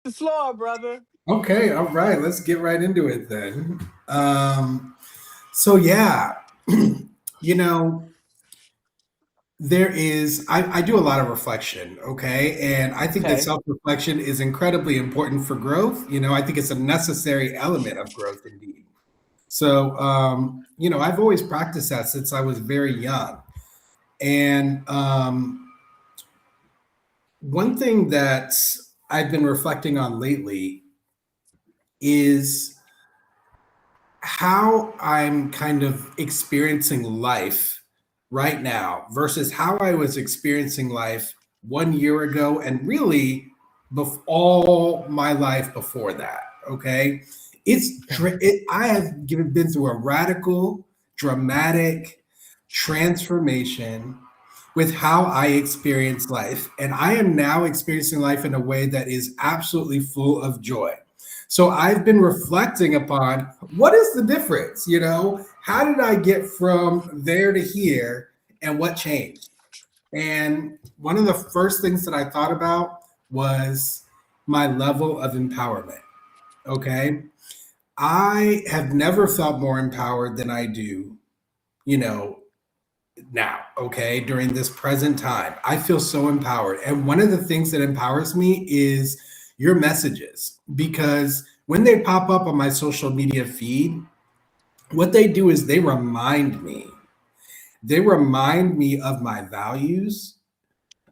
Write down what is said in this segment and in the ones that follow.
The floor, brother. Okay, all right, let's get right into it then. So yeah, you know, I do a lot of reflection, okay? And I think that Okay. self-reflection is incredibly important for growth. I think it's a necessary element of growth indeed. So I've always practiced that since I was very young. And one thing that I've been reflecting on lately is how I'm kind of experiencing life right now versus how I was experiencing life 1 year ago and really all my life before that. Okay. Okay. I have been through a radical, dramatic transformation with how I experience life. And I am now experiencing life in a way that is absolutely full of joy. So I've been reflecting upon what is the difference? How did I get from there to here and what changed? And one of the first things that I thought about was my level of empowerment. Okay. I have never felt more empowered than I do, you know, now, okay, during this present time. I feel so empowered. And one of the things that empowers me is your messages, because when they pop up on my social media feed, what they do is they remind me of my values,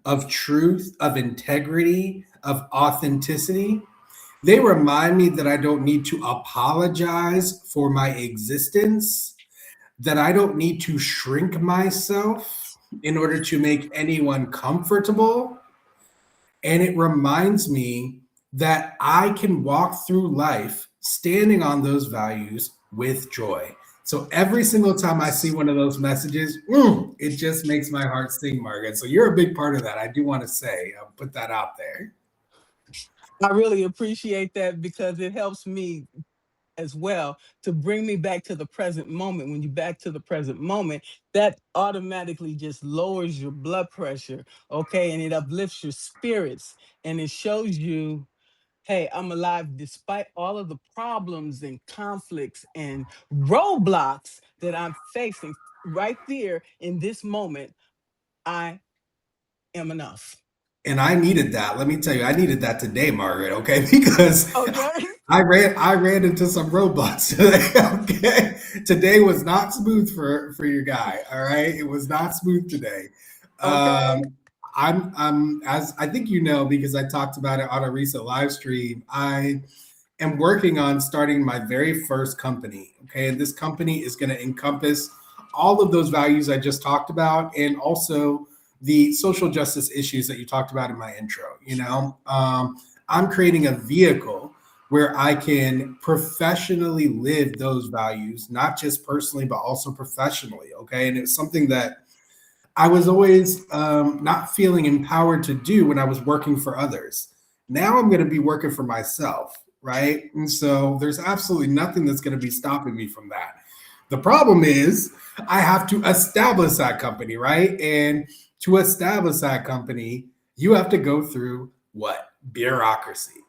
of truth, of integrity, of authenticity. They remind me that I don't need to apologize for my existence, that I don't need to shrink myself in order to make anyone comfortable. And it reminds me that I can walk through life standing on those values with joy. So every single time I see one of those messages, it just makes my heart sing, Margaret. So you're a big part of that. I do want to say, I'll put that out there. I really appreciate that because it helps me as well to bring me back to the present moment. When you're back to the present moment, that automatically just lowers your blood pressure, okay? And it uplifts your spirits and it shows you, hey, I'm alive despite all of the problems and conflicts and roadblocks that I'm facing right there in this moment. I am enough. And I needed that. Let me tell you, I needed that today, Margaret. Okay, because Okay. I ran into some roadblocks today. Okay, today was not smooth for your guy. All right, it was not smooth today. Okay. Um, I'm as I think you know because I talked about it on a recent live stream. I am working on starting my very first company. Okay, and this company is going to encompass all of those values I just talked about, and also the social justice issues that you talked about in my intro. I'm creating a vehicle where I can professionally live those values, not just personally, but also professionally. Okay. And it's something that I was always not feeling empowered to do when I was working for others. Now I'm going to be working for myself. Right. And so there's absolutely nothing that's going to be stopping me from that. The problem is I have to establish that company, right? And to establish that company, you have to go through what? Bureaucracy.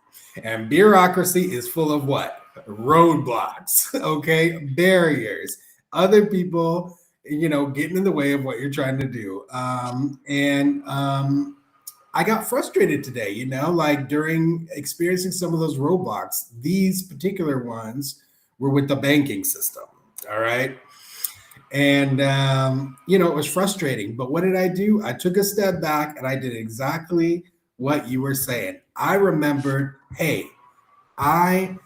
And bureaucracy is full of what? Roadblocks, okay? Barriers, other people, getting in the way of what you're trying to do. And I got frustrated today, like during experiencing some of those roadblocks. These particular ones were with the banking system. All right. And, it was frustrating. But what did I do? I took a step back and I did exactly what you were saying. I remembered, hey, I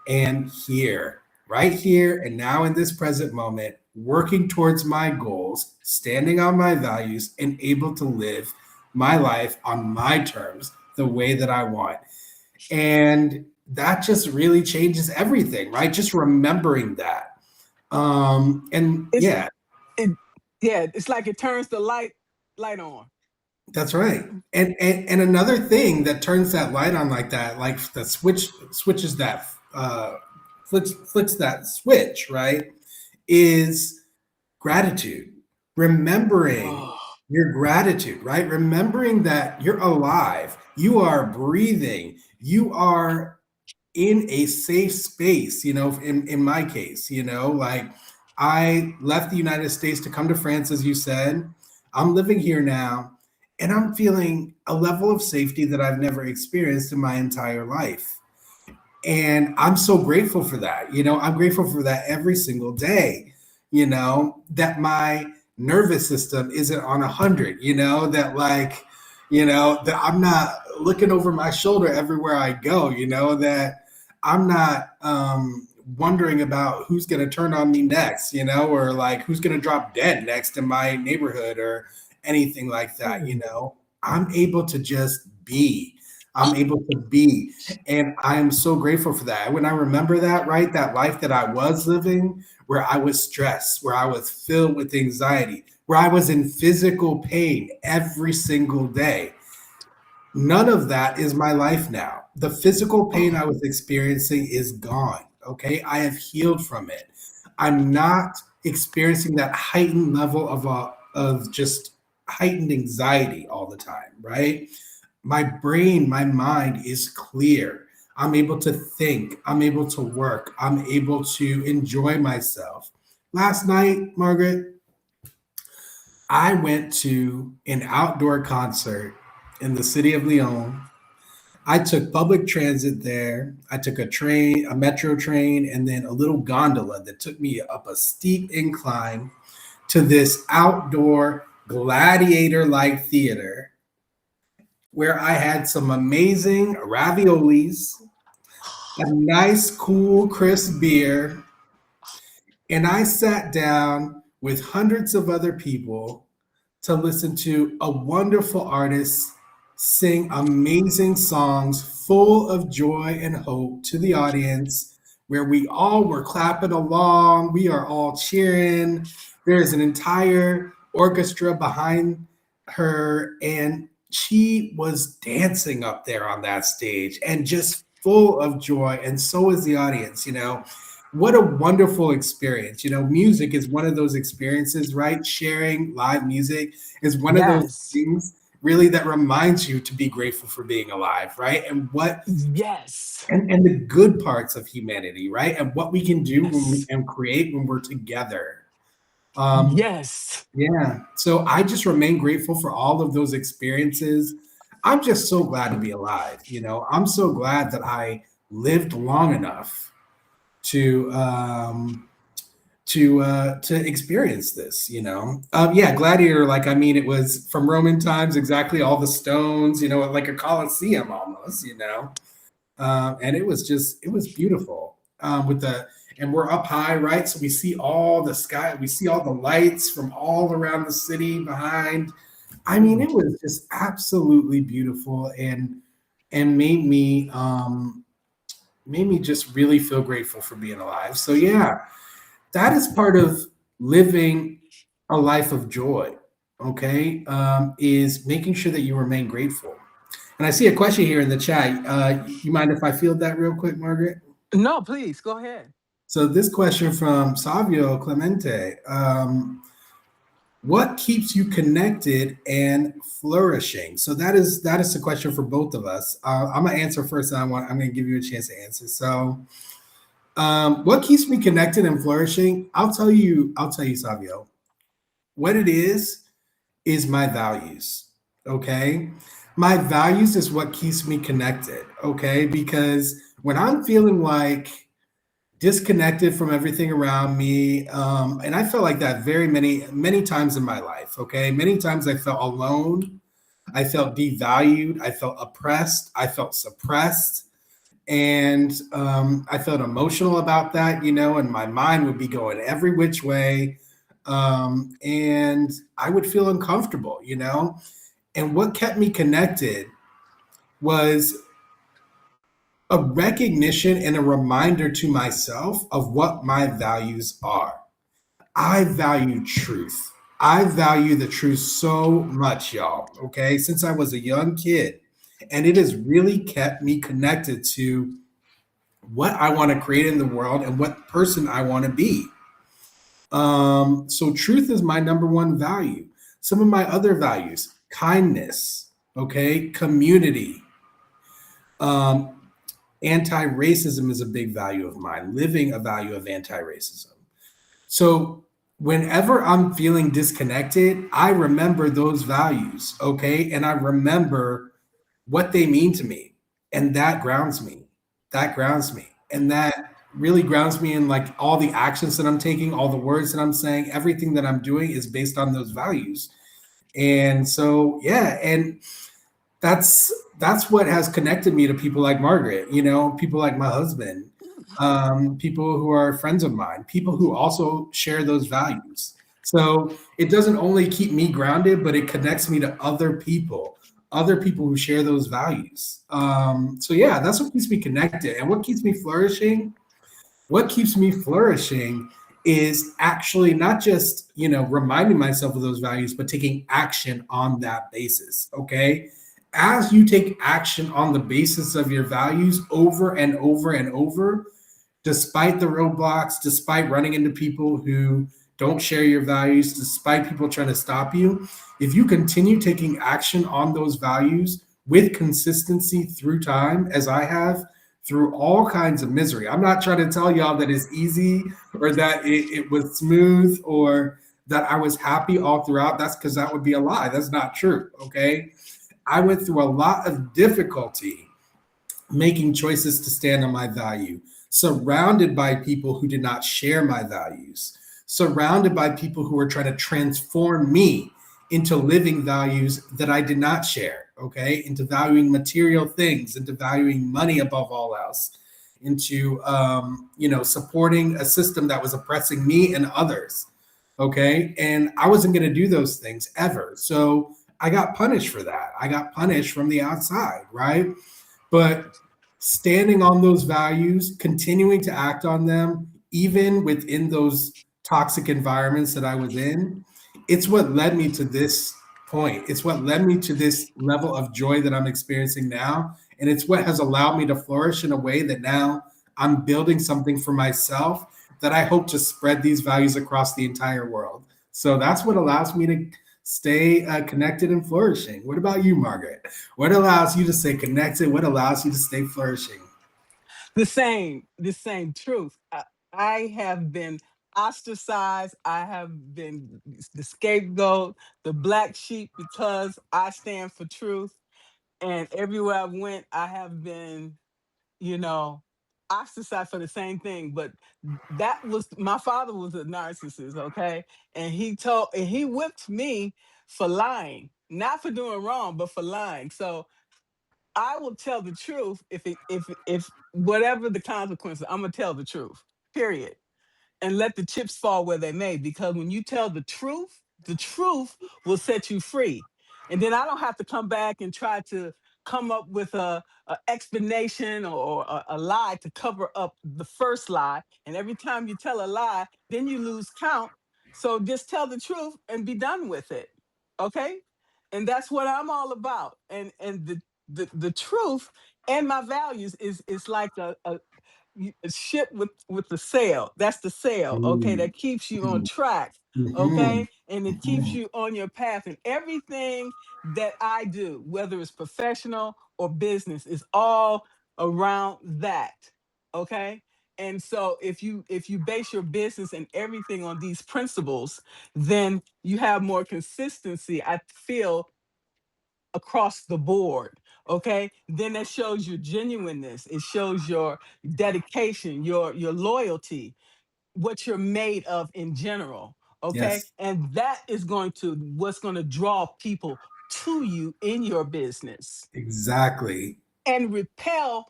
am here, right here and now in this present moment, working towards my goals, standing on my values, and able to live my life on my terms the way that I want. And that just really changes everything, right? Just remembering that. And It's yeah, it yeah, it's like it turns the light on. that's right. And another thing that turns that light on like that, like the switches that flicks that switch, right? Is gratitude. Remembering Oh, your gratitude, right? Remembering that you're alive, you are breathing, you are in a safe space, in my case, like I left the United States to come to France, as you said. I'm living here now, and I'm feeling a level of safety that I've never experienced in my entire life. And I'm so grateful for that. I'm grateful for that every single day, that my nervous system isn't on 100, that like, that I'm not looking over my shoulder everywhere I go, that I'm not wondering about who's going to turn on me next, or like who's going to drop dead next in my neighborhood or anything like that. I'm able to just be. I'm able to be. And I am so grateful for that. When I remember that, right, that life that I was living, where I was stressed, where I was filled with anxiety, where I was in physical pain every single day. None of that is my life now. The physical pain I was experiencing is gone. Okay. I have healed from it. I'm not experiencing that heightened level of just heightened anxiety all the time, right? My brain, my mind is clear. I'm able to think. I'm able to work. I'm able to enjoy myself. Last night, Margaret, I went to an outdoor concert in the city of Lyon. I took public transit there. I took a train, a metro train, and then a little gondola that took me up a steep incline to this outdoor gladiator like theater where I had some amazing raviolis, a nice, cool, crisp beer, and I sat down with hundreds of other people to listen to a wonderful artist sing amazing songs full of joy and hope to the audience, where we all were clapping along. We are all cheering. There's an entire orchestra behind her, and she was dancing up there on that stage and just full of joy. And so is the audience. What a wonderful experience. Music is one of those experiences, right? Sharing live music is one of those Yes. things really that reminds you to be grateful for being alive, right? And what Yes. and the good parts of humanity, right? And what we can do Yes. and create when we're together. Um, Yes. yeah. So I just remain grateful for all of those experiences. I'm just so glad to be alive. I'm so glad that I lived long enough to to experience this. Yeah, gladiator. Like, I mean, it was from Roman times, exactly, all the stones. Like a coliseum almost. And it was beautiful. And we're up high, right? So we see all the sky, we see all the lights from all around the city behind. I mean, it was just absolutely beautiful, and made me just really feel grateful for being alive. So yeah, that is part of living a life of joy. Okay, is making sure that you remain grateful. And I see a question here in the chat. You mind if I field that real quick, Margaret? No, please go ahead. So this question from Savio Clemente: what keeps you connected and flourishing? So that is a question for both of us. I'm gonna answer first, and I'm gonna give you a chance to answer. So, what keeps me connected and flourishing? I'll tell you, Savio. What it is my values. Okay, my values is what keeps me connected. Okay, because when I'm feeling like disconnected from everything around me. And I felt like that very many times in my life. Okay. Many times I felt alone. I felt devalued. I felt oppressed. I felt suppressed. And I felt emotional about that, and my mind would be going every which way. And I would feel uncomfortable. And what kept me connected was a recognition and a reminder to myself of what my values are. I value truth. I value the truth so much, y'all. Okay. Since I was a young kid. And it has really kept me connected to what I want to create in the world and what person I want to be. So truth is my number one value. Some of my other values: kindness, okay, community, Um, Anti-racism is a big value of mine, living a value of anti-racism. So whenever I'm feeling disconnected, I remember those values, okay? And I remember what they mean to me. And that grounds me. That grounds me. And that really grounds me in like all the actions that I'm taking, all the words that I'm saying, everything that I'm doing is based on those values. And so, yeah, and that's that's what has connected me to people like Margaret, people like my husband, people who are friends of mine, people who also share those values. So it doesn't only keep me grounded, but it connects me to other people who share those values. So yeah, that's what keeps me connected. And what keeps me flourishing? What keeps me flourishing is actually not just, reminding myself of those values, but taking action on that basis. Okay. As you take action on the basis of your values over and over and over, despite the roadblocks, despite running into people who don't share your values, despite people trying to stop you, if you continue taking action on those values with consistency through time, as I have, through all kinds of misery. I'm not trying to tell y'all that it's easy or that it was smooth or that I was happy all throughout. That's because that would be a lie. That's not true. Okay. I went through a lot of difficulty making choices to stand on my value, surrounded by people who did not share my values, surrounded by people who were trying to transform me into living values that I did not share, okay? Into valuing material things, into valuing money above all else, into, supporting a system that was oppressing me and others, okay? And I wasn't going to do those things ever. So I got punished for that. I got punished from the outside, right? But standing on those values, continuing to act on them, even within those toxic environments that I was in, it's what led me to this point. It's what led me to this level of joy that I'm experiencing now. And it's what has allowed me to flourish in a way that now I'm building something for myself that I hope to spread these values across the entire world. So that's what allows me to stay connected and flourishing. What about you, Margaret? What allows you to stay connected? What allows you to stay flourishing? The same truth. I have been ostracized. I have been the scapegoat, the black sheep, because I stand for truth. And everywhere I went, I have been, you know, ostracized for the same thing. But that was my father was a narcissist, okay? And he whipped me for lying, not for doing wrong, but for lying. So I will tell the truth if whatever the consequences, I'm gonna tell the truth. Period. And let the chips fall where they may, because when you tell the truth will set you free. And then I don't have to come back and try to come up with a explanation or a lie to cover up the first lie. And every time you tell a lie, then you lose count. So just tell the truth and be done with it. Okay? And that's what I'm all about. And the truth and my values is like a ship with the sail. That's the sail, okay, Mm, that keeps you on track, mhm, okay, and it keeps mhm. you on your path. And everything that I do, whether it's professional or business, is all around that, okay. And so if you base your business and everything on these principles, then you have more consistency, I feel, across the board. Okay, then that shows your genuineness, it shows your dedication, your loyalty, what you're made of in general. Okay, Yes, and that is going to what's going to draw people to you in your business exactly. and repel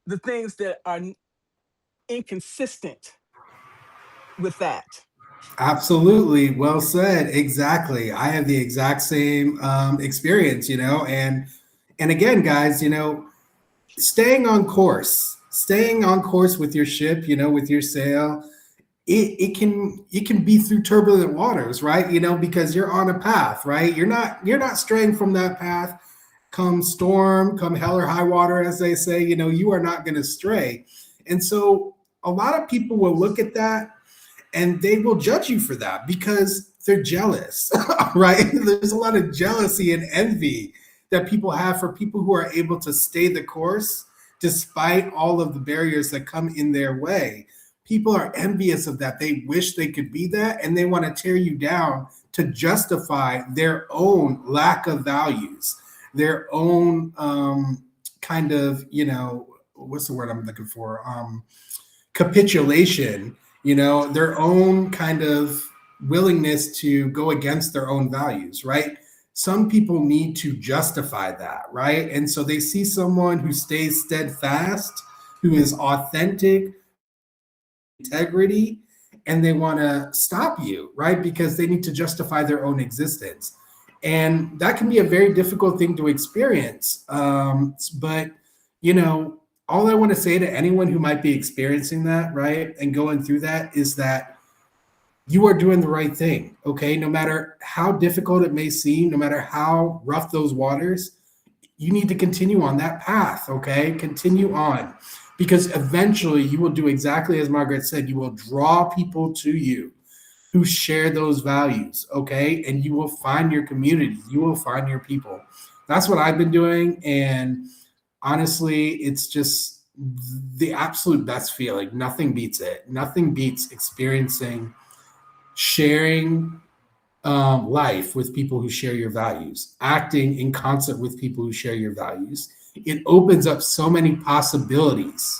the things that are inconsistent with that. Absolutely. Well said. Exactly. I have the exact same experience, and again, guys, staying on course with your ship, with your sail, it can be through turbulent waters, right? Because you're on a path, right? You're not straying from that path. Come storm, come hell or high water, as they say, you are not going to stray. And so a lot of people will look at that and they will judge you for that because they're jealous, right? There's a lot of jealousy and envy that people have for people who are able to stay the course despite all of the barriers that come in their way. People are envious of that. They wish they could be that, and they want to tear you down to justify their own lack of values, their own kind of, what's the word I'm looking for? Capitulation, their own kind of willingness to go against their own values, right? Some people need to justify that, right? And so they see someone who stays steadfast, who is authentic, integrity, and they want to stop you, right? Because they need to justify their own existence. And that can be a very difficult thing to experience. But, all I want to say to anyone who might be experiencing that, right, and going through that is that you are doing the right thing, okay? No matter how difficult it may seem, no matter how rough those waters, you need to continue on that path, okay? Continue on, because eventually you will do exactly as Margaret said. You will draw people to you who share those values, okay? And you will find your community. You will find your people. That's what I've been doing, and honestly, it's just the absolute best feeling. Nothing beats it. Nothing beats experiencing, sharing life with people who share your values, acting in concert with people who share your values. It opens up so many possibilities,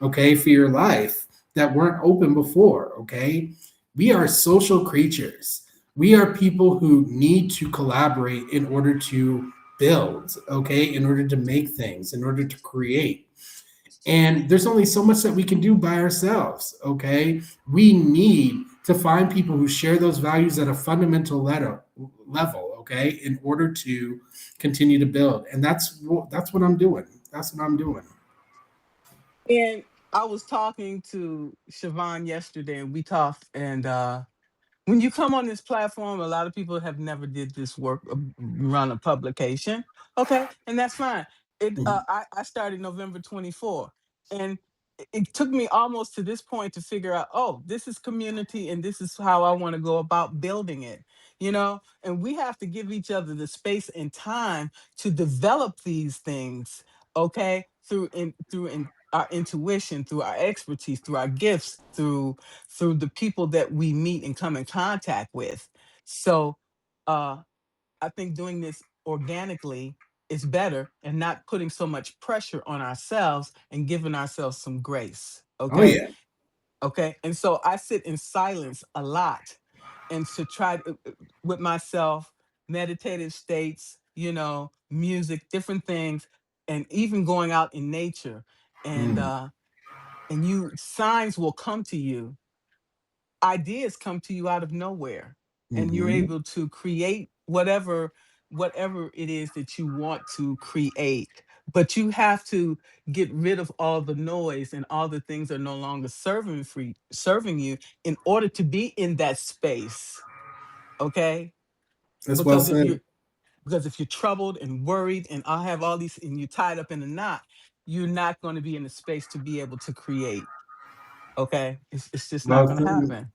okay, for your life that weren't open before, okay? We are social creatures. We are people who need to collaborate in order to build, okay, in order to make things, in order to create. And there's only so much that we can do by ourselves, okay? We need to find people who share those values at a fundamental level, okay, in order to continue to build. And that's what I'm doing. That's what I'm doing. And I was talking to Siobhan yesterday, and we talked, and when you come on this platform, a lot of people have never did this work, run a publication. Okay, and that's fine. I started November 24, and it took me almost to this point to figure out, oh, this is community, and this is how I want to go about building it. And we have to give each other the space and time to develop these things. Okay, through our intuition, through our expertise, through our gifts, through the people that we meet and come in contact with. So uh, I think doing this organically is better, and not putting so much pressure on ourselves, and giving ourselves some grace. Oh Okay. yeah. Okay. And so I sit in silence a lot, and to try with myself, meditative states, music, different things, and even going out in nature. And Mm, uh and you signs will come to you, ideas come to you out of nowhere, and you're mhm. able to create whatever it is that you want to create. But you have to get rid of all the noise and all the things that are no longer serving you, in order to be in that space. Okay. That's well because if said. you're because if you're troubled and worried, and I have all these, and you're tied up in a knot, you're not going to be in a space to be able to create. Okay, it's just not Well going to said. happen.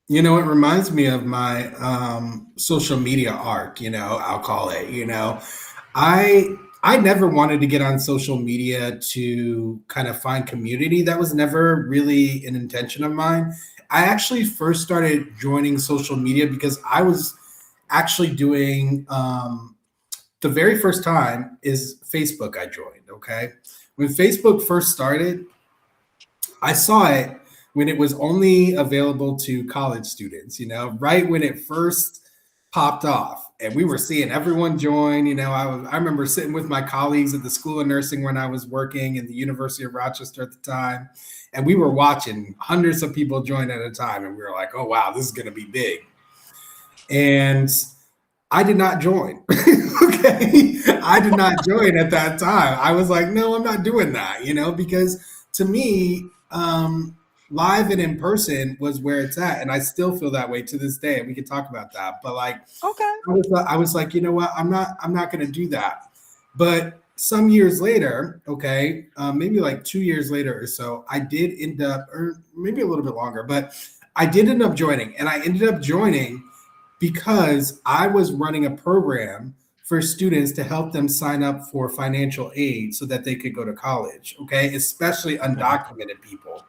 It reminds me of my social media arc, I'll call it, I I never wanted to get on social media to kind of find community. That was never really an intention of mine. I actually first started joining social media because I was actually doing the very first time is Facebook I joined, okay? When Facebook first started, I saw it when it was only available to college students, right when it first popped off. And we were seeing everyone join. I remember sitting with my colleagues at the School of Nursing when I was working in the University of Rochester at the time. And we were watching hundreds of people join at a time. And we were like, oh, wow, this is going to be big. And I did not join. Okay. I did not join at that time. I was like, no, I'm not doing that, because to me, live and in person was where it's at. And I still feel that way to this day. And we can talk about that. But like, Okay. I was like, you know what? I'm not going to do that. But some years later, okay, maybe like 2 years later or so, I did end up, or maybe a little bit longer, but I did end up joining. And I ended up joining because I was running a program for students to help them sign up for financial aid so that they could go to college, okay? Especially Okay. undocumented people,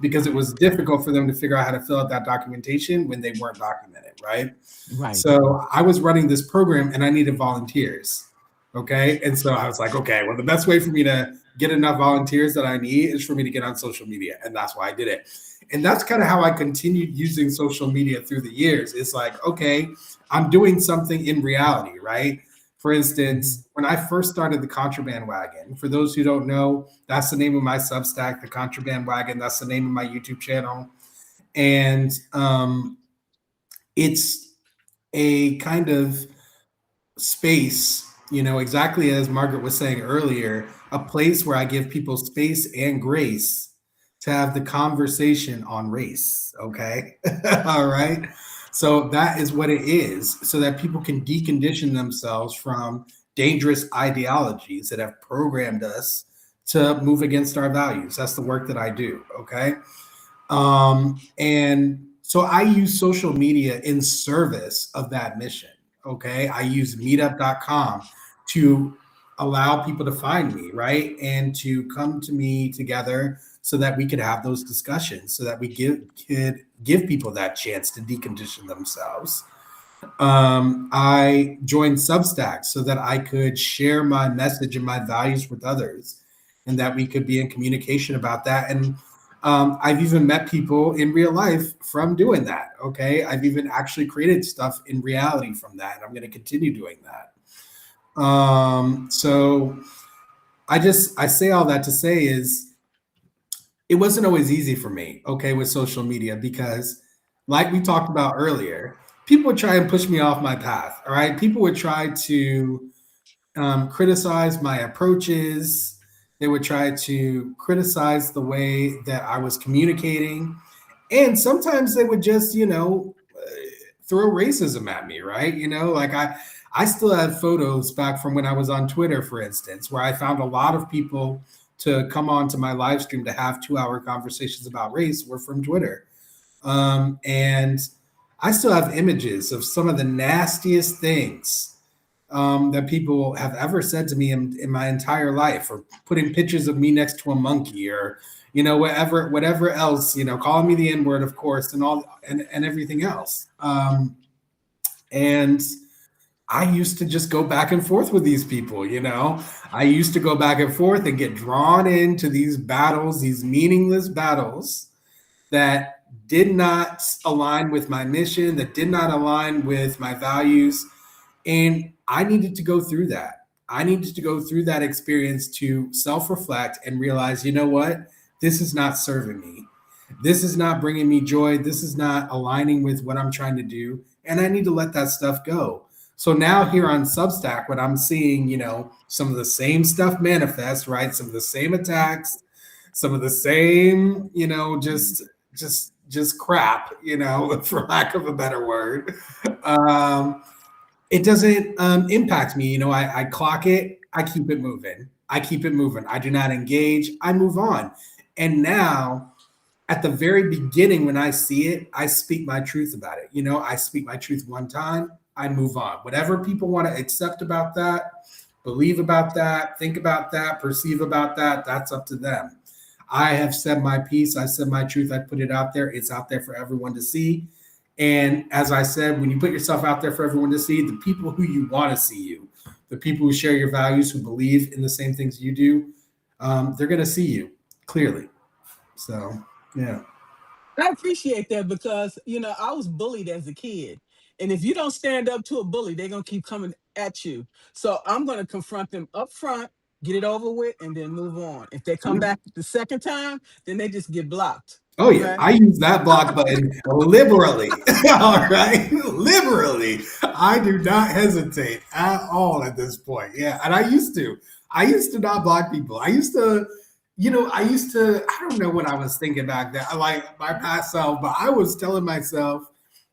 because it was difficult for them to figure out how to fill out that documentation when they weren't documented, right? Right. So I was running this program and I needed volunteers. Okay. And so I was like, okay, well, the best way for me to get enough volunteers that I need is for me to get on social media. And that's why I did it. And that's kind of how I continued using social media through the years. It's like, okay, I'm doing something in reality, right? For Mhm. instance, when I first started the Contraband Wagon, for those who don't know, that's the name of my Substack, the Contraband Wagon. That's the name of my YouTube channel. And it's a kind of space, exactly as Margaret was saying earlier, a place where I give people space and grace to have the conversation on race. Okay. All right. So that is what it is, so that people can decondition themselves from dangerous ideologies that have programmed us to move against our values. That's the work that I do. Okay. And so I use social media in service of that mission. Okay. I use meetup.com to allow people to find me, right? And to come to me together so that we could have those discussions, so that we could give people that chance to decondition themselves. I joined Substack so that I could share my message and my values with others, and that we could be in communication about that. And I've even met people in real life from doing that. Okay. I've even actually created stuff in reality from that. And I'm going to continue doing that. So I say all that to say is it wasn't always easy for me, okay, with social media, because like we talked about earlier, people would try and push me off my path. All right. People would try to criticize my approaches. They would try to criticize the way that I was communicating. And sometimes they would just, throw racism at me, right? Like I still have photos back from when I was on Twitter, for instance, where I found a lot of people to come on to my live stream to have 2-hour conversations about race were from Twitter. And I still have images of some of the nastiest things that people have ever said to me in my entire life, or putting pictures of me next to a monkey, or whatever else, calling me the N-word, of course, and all and everything else. And I used to just go back and forth with these people. I used to go back and forth and get drawn into these battles, these meaningless battles that did not align with my mission, that did not align with my values. And I needed to go through that. I needed to go through that experience to self-reflect and realize, you know what? This is not serving me. This is not bringing me joy. This is not aligning with what I'm trying to do. And I need to let that stuff go. So now here on Substack, when I'm seeing, some of the same stuff manifest, right? Some of the same attacks, some of the same, just crap, for lack of a better word. It doesn't impact me. I clock it, I keep it moving. I keep it moving. I do not engage. I move on. And now, at the very beginning, when I see it, I speak my truth about it. I speak my truth one time, I move on. Whatever people want to accept about that, believe about that, think about that, perceive about that, that's up to them. I have said my piece. I said my truth. I put it out there. It's out there for everyone to see. And as I said, when you put yourself out there for everyone to see, the people who you want to see you, the people who share your values, who believe in the same things you do, they're going to see you clearly. So, yeah. I appreciate that because, I was bullied as a kid. And if you don't stand up to a bully, they're going to keep coming at you. So I'm going to confront them up front, get it over with, and then move on. If they come back the second time, then they just get blocked. Oh, yeah. Okay. I use that block button liberally. All right. Liberally. I do not hesitate at all at this point. Yeah. And I used to not block people. I don't know what I was thinking back then. I like my past self, but I was telling myself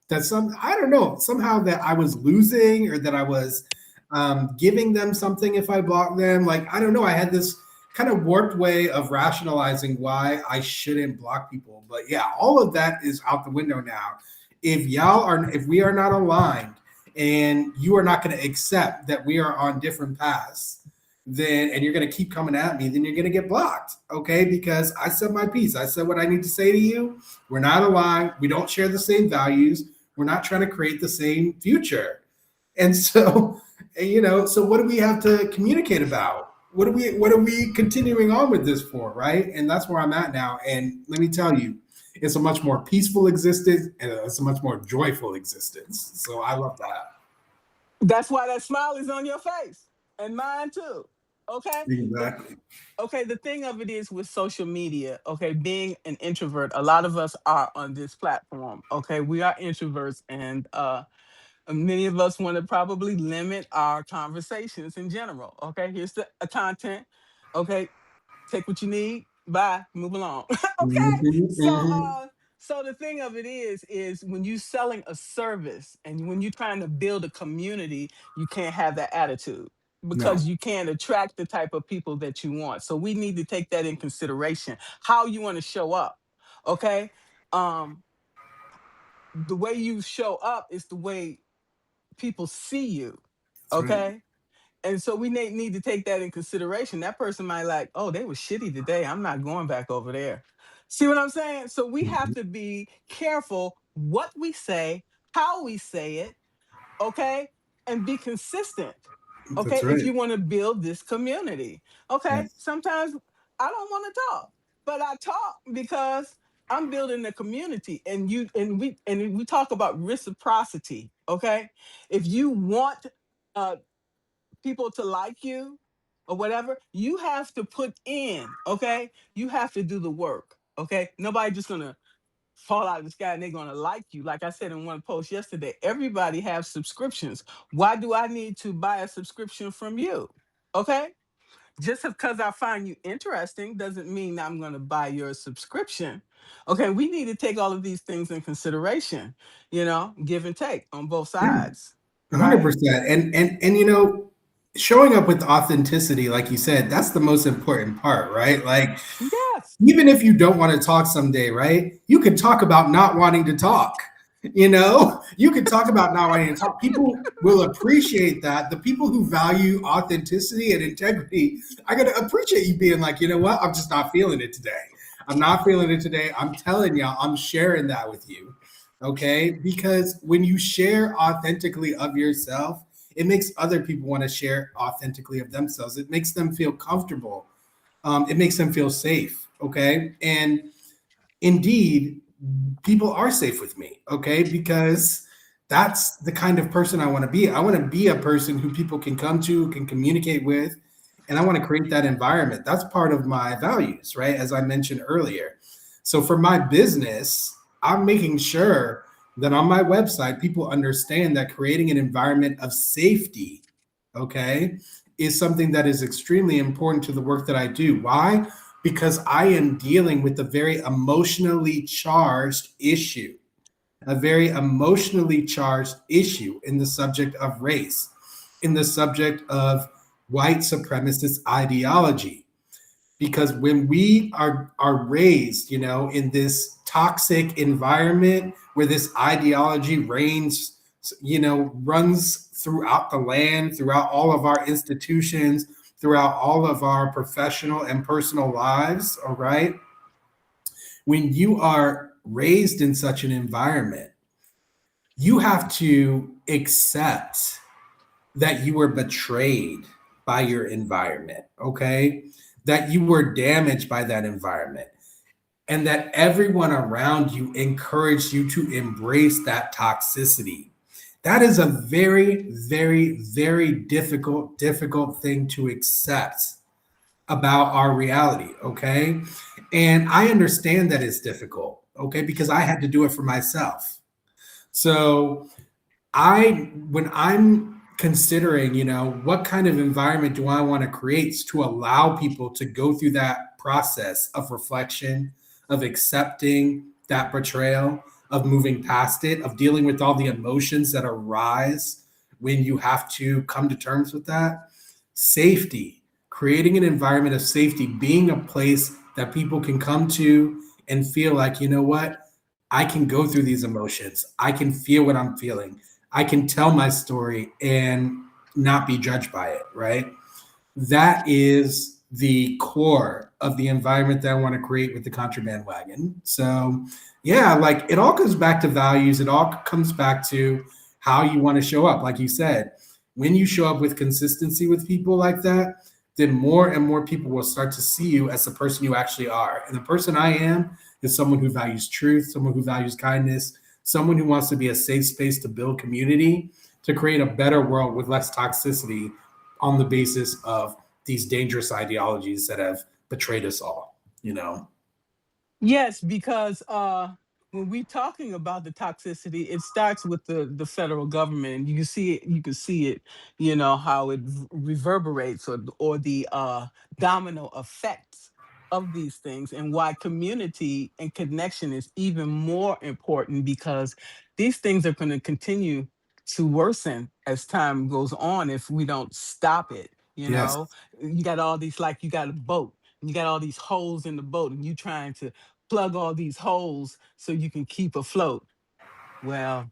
that I don't know, somehow that I was losing, or that I was giving them something if I blocked them. Like, I don't know. I had this kind of warped way of rationalizing why I shouldn't block people. But yeah, all of that is out the window now. If we are not aligned and you are not going to accept that we are on different paths, then, and you're going to keep coming at me, then you're going to get blocked. Okay. Because I said my piece. I said what I need to say to you. We're not aligned. We don't share the same values. We're not trying to create the same future. And so, so what do we have to communicate about? What are we continuing on with this for? Right. And that's where I'm at now. And let me tell you, it's a much more peaceful existence and it's a much more joyful existence. So I love that. That's why that smile is on your face and mine too. Okay. Exactly. Okay, the thing of it is with social media, okay, being an introvert, a lot of us are on this platform. Okay, we are introverts, and many of us want to probably limit our conversations in general. Okay, here's the content. Okay, take what you need. Bye. Move along. Okay. Mm-hmm, So mm-hmm. so the thing of it is when you selling a service and when you're trying to build a community, you can't have that attitude because No, you can't attract the type of people that you want. So we need to take that in consideration. How you want to show up. Okay. Um, the way you show up is the way people see you. that's right. Okay. And so we need to take that in consideration. That person might like, oh, they were shitty today. I'm not going back over there. See what I'm saying? So we have Mhm. to be careful what we say, how we say it, okay? And be consistent, That's okay? If right. you want to build this community, okay? Yes, Sometimes I don't want to talk, but I talk because I'm building a community and we talk about reciprocity, okay? If you want uh people to like you or whatever, you have to put in, okay? You have to do the work, okay? Nobody just gonna fall out of the sky and they're gonna like you. Like I said in one post yesterday, everybody has subscriptions. Why do I need to buy a subscription from you? Okay? Just because I find you interesting doesn't mean I'm gonna buy your subscription. Okay, we need to take all of these things in consideration, give and take on both yeah, sides, right? 100%. And showing up with authenticity, like you said, that's the most important part, right? Like, Yes. even if you don't want to talk someday, right? You could talk about not wanting to talk. You could talk about not wanting to talk. People will appreciate that. The people who value authenticity and integrity are going to appreciate you being like, you know what? I'm just not feeling it today. I'm not feeling it today. I'm telling you, I'm sharing that with you. Okay. Because when you share authentically of yourself, it makes other people want to share authentically of themselves. It makes them feel comfortable. It makes them feel safe. Okay. And indeed, people are safe with me. Okay. Because that's the kind of person I want to be. I want to be a person who people can come to, can communicate with, and I want to create that environment. That's part of my values, right? As I mentioned earlier. So for my business, I'm making sure that on my website, people understand that creating an environment of safety, okay, is something that is extremely important to the work that I do. Why? Because I am dealing with a very emotionally charged issue, a very emotionally charged issue in the subject of race, in the subject of white supremacist ideology. Because when we are raised, in this toxic environment where this ideology reigns, runs throughout the land, throughout all of our institutions, throughout all of our professional and personal lives, all right? When you are raised in such an environment, you have to accept that you were betrayed by your environment, okay? That you were damaged by that environment, and that everyone around you encouraged you to embrace that toxicity. That is a very, very, very difficult thing to accept about our reality, okay? And I understand that it's difficult, okay, because I had to do it for myself. So when I'm considering, what kind of environment do I want to create to allow people to go through that process of reflection, of accepting that betrayal, of moving past it, of dealing with all the emotions that arise when you have to come to terms with that. Safety, creating an environment of safety, being a place that people can come to and feel like, you know what? I can go through these emotions. I can feel what I'm feeling. I can tell my story and not be judged by it, right? That is the core of the environment that I want to create with the contraband wagon. So, yeah, like it all comes back to values. It all comes back to how you want to show up. Like you said, when you show up with consistency with people like that, then more and more people will start to see you as the person you actually are. And the person I am is someone who values truth, someone who values kindness, someone who wants to be a safe space to build community, to create a better world with less toxicity on the basis of these dangerous ideologies that have betrayed us all, you know? Yes, because when we're talking about the toxicity, it starts with the federal government. And you can see it. You can see it. You know how it reverberates, or the domino effects of these things, and why community and connection is even more important, because these things are going to continue to worsen as time goes on if we don't stop it. Yes, You got all these, like, you got a boat, and you got all these holes in the boat, and you trying to plug all these holes so you can keep afloat. Well,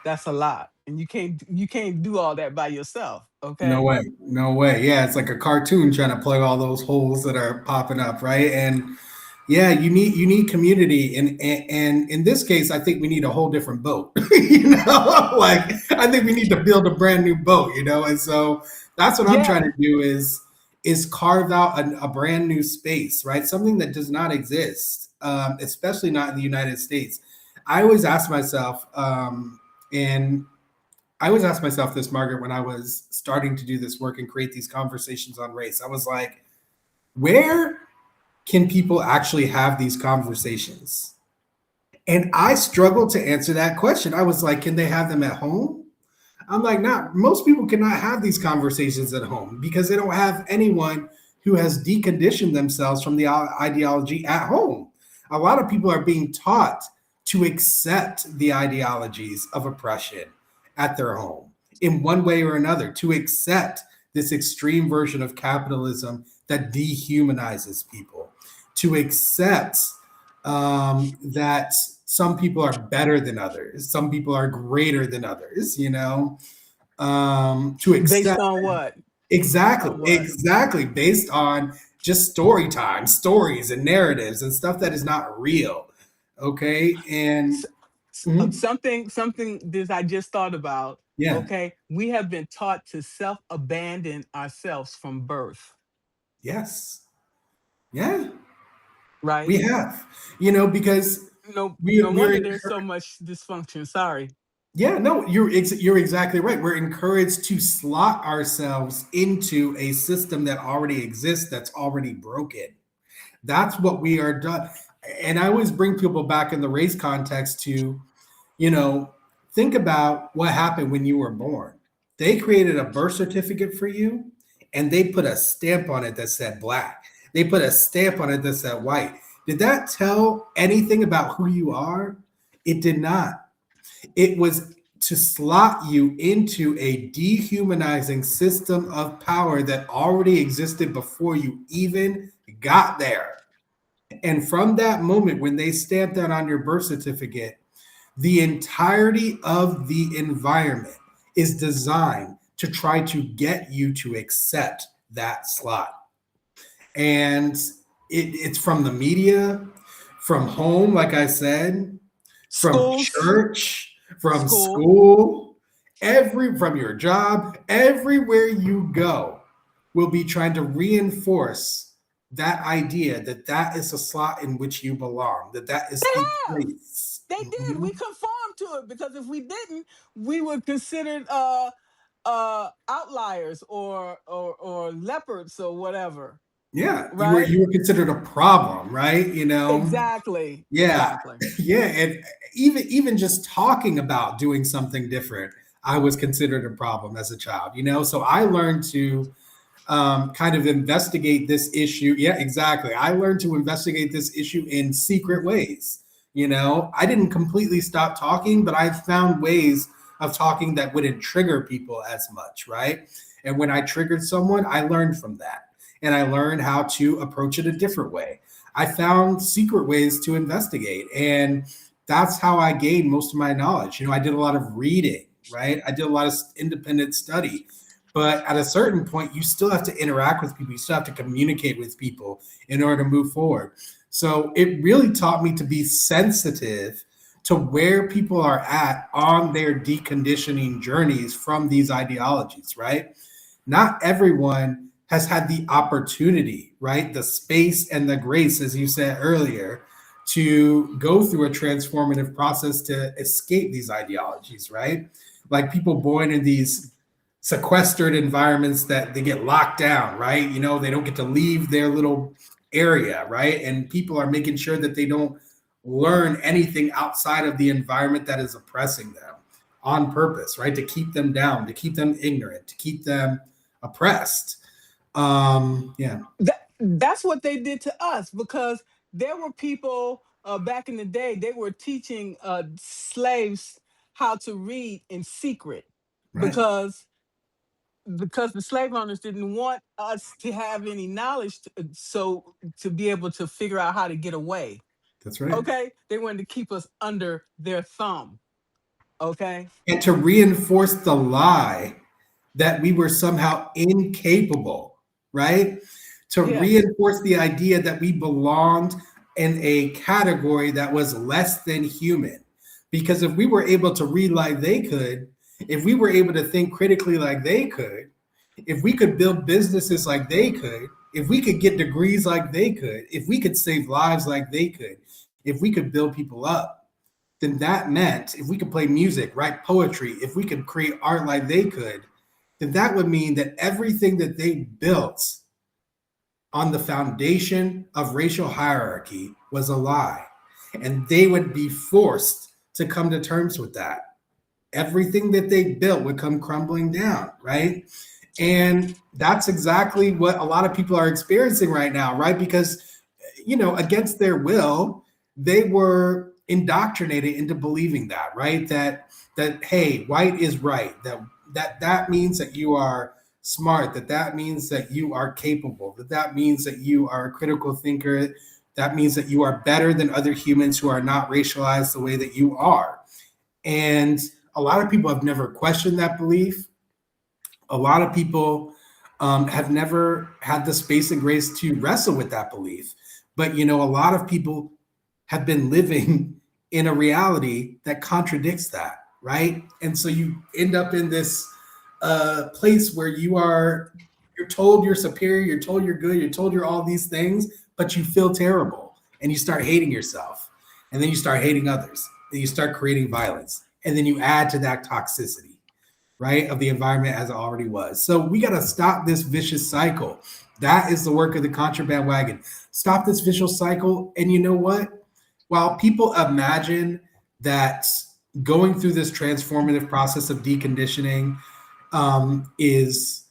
that's a lot. And you can't do all that by yourself, no okay? way, no way. Yeah, it's like a cartoon trying to plug all those holes that are popping up, right? And yeah, you need community, and in this case, I think we need a whole different boat. Like I think we need to build a brand new boat, and so that's what I'm trying Yeah. to do is carve out a brand new space, right? Something that does not exist, especially not in the United States. I always ask myself, and I always ask myself this, Margaret, when I was starting to do this work and create these conversations on race. I was like, where can people actually have these conversations? And I struggled to answer that question. I was like, can they have them at home? I'm like, not most people cannot have these conversations at home because they don't have anyone who has deconditioned themselves from the ideology at home. A lot of people are being taught to accept the ideologies of oppression at their home in one way or another, to accept this extreme version of capitalism that dehumanizes people, to accept that some people are better than others, some people are greater than others, to Based accept on what? Based exactly, on what? exactly, based on just story time, stories and narratives and stuff that is not real. Okay. And S- mhm, something this I just thought about. yeah, Okay, we have been taught to self-abandon ourselves from birth, yes, yeah, right? we have, because No, we, no we're wonder there's so much dysfunction. Sorry. yeah, no, you're exactly right. We're encouraged to slot ourselves into a system that already exists, that's already broken. That's what we are done. And I always bring people back in the race context to, you know, think about what happened when you were born. They created a birth certificate for you and they put a stamp on it that said black. They put a stamp on it that said white. Did that tell anything about who you are? It did not. It was to slot you into a dehumanizing system of power that already existed before you even got there. And from that moment, when they stamped that on your birth certificate, the entirety of the environment is designed to try to get you to accept that slot. And it's from the media, from home, like I said, from Schools, church, from school. school, from your job, everywhere you go will be trying to reinforce that idea that that is a slot in which you belong, that that is the They have. place. They did. We Mhm. conformed to it, because if we didn't, we were considered outliers, or leopards or whatever. Yeah, you were Right? you were considered a problem, right? Exactly. Yeah, Exactly. yeah, and even just talking about doing something different, I was considered a problem as a child. So I learned to kind of investigate this issue. Yeah, exactly. I learned to investigate this issue in secret ways. I didn't completely stop talking, but I found ways of talking that wouldn't trigger people as much, right? And when I triggered someone, I learned from that. And I learned how to approach it a different way. I found secret ways to investigate. And that's how I gained most of my knowledge. I did a lot of reading. right? I did a lot of independent study. But at a certain point, you still have to interact with people. You still have to communicate with people in order to move forward. So it really taught me to be sensitive to where people are at on their deconditioning journeys from these ideologies, right? Not everyone has had the opportunity, right? The space and the grace, as you said earlier, to go through a transformative process to escape these ideologies, right? Like people born in these sequestered environments that they get locked down, right? You know, they don't get to leave their little area, right? And people are making sure that they don't learn anything outside of the environment that is oppressing them on purpose, right? To keep them down, to keep them ignorant, to keep them oppressed. Yeah. That's what they did to us, because there were people back in the day, they were teaching slaves how to read in secret, Right. because the slave owners didn't want us to have any knowledge so to be able to figure out how to get away. That's right. Okay, they wanted to keep us under their thumb. Okay. And to reinforce the lie that we were somehow incapable, right? To Yes. reinforce the idea that we belonged in a category that was less than human. Because if we were able to read like they could, if we were able to think critically like they could, if we could build businesses like they could, if we could get degrees like they could, if we could save lives like they could, if we could build people up, then that meant if we could play music, write poetry, if we could create art like they could, then that would mean that everything that they built on the foundation of racial hierarchy was a lie. And they would be forced to come to terms with that. Everything that they built would come crumbling down, right? And that's exactly what a lot of people are experiencing right now, right? Because, you know, against their will, they were indoctrinated into believing that, right? That hey, white is right. That means that you are smart. That means that you are capable. That means that you are a critical thinker. That means that you are better than other humans who are not racialized the way that you are. And a lot of people have never questioned that belief. A lot of people have never had the space and grace to wrestle with that belief. But, you know, a lot of people have been living in a reality that contradicts that, right? And so you end up in this place where you're told you're superior, you're told you're good, you're told you're all these things, but you feel terrible and you start hating yourself. And then you start hating others. Then you start creating violence. And then you add to that toxicity, right, of the environment as it already was. So we got to stop this vicious cycle. That is the work of the contraband wagon. Stop this vicious cycle. And you know what? While people imagine that going through this transformative process of deconditioning is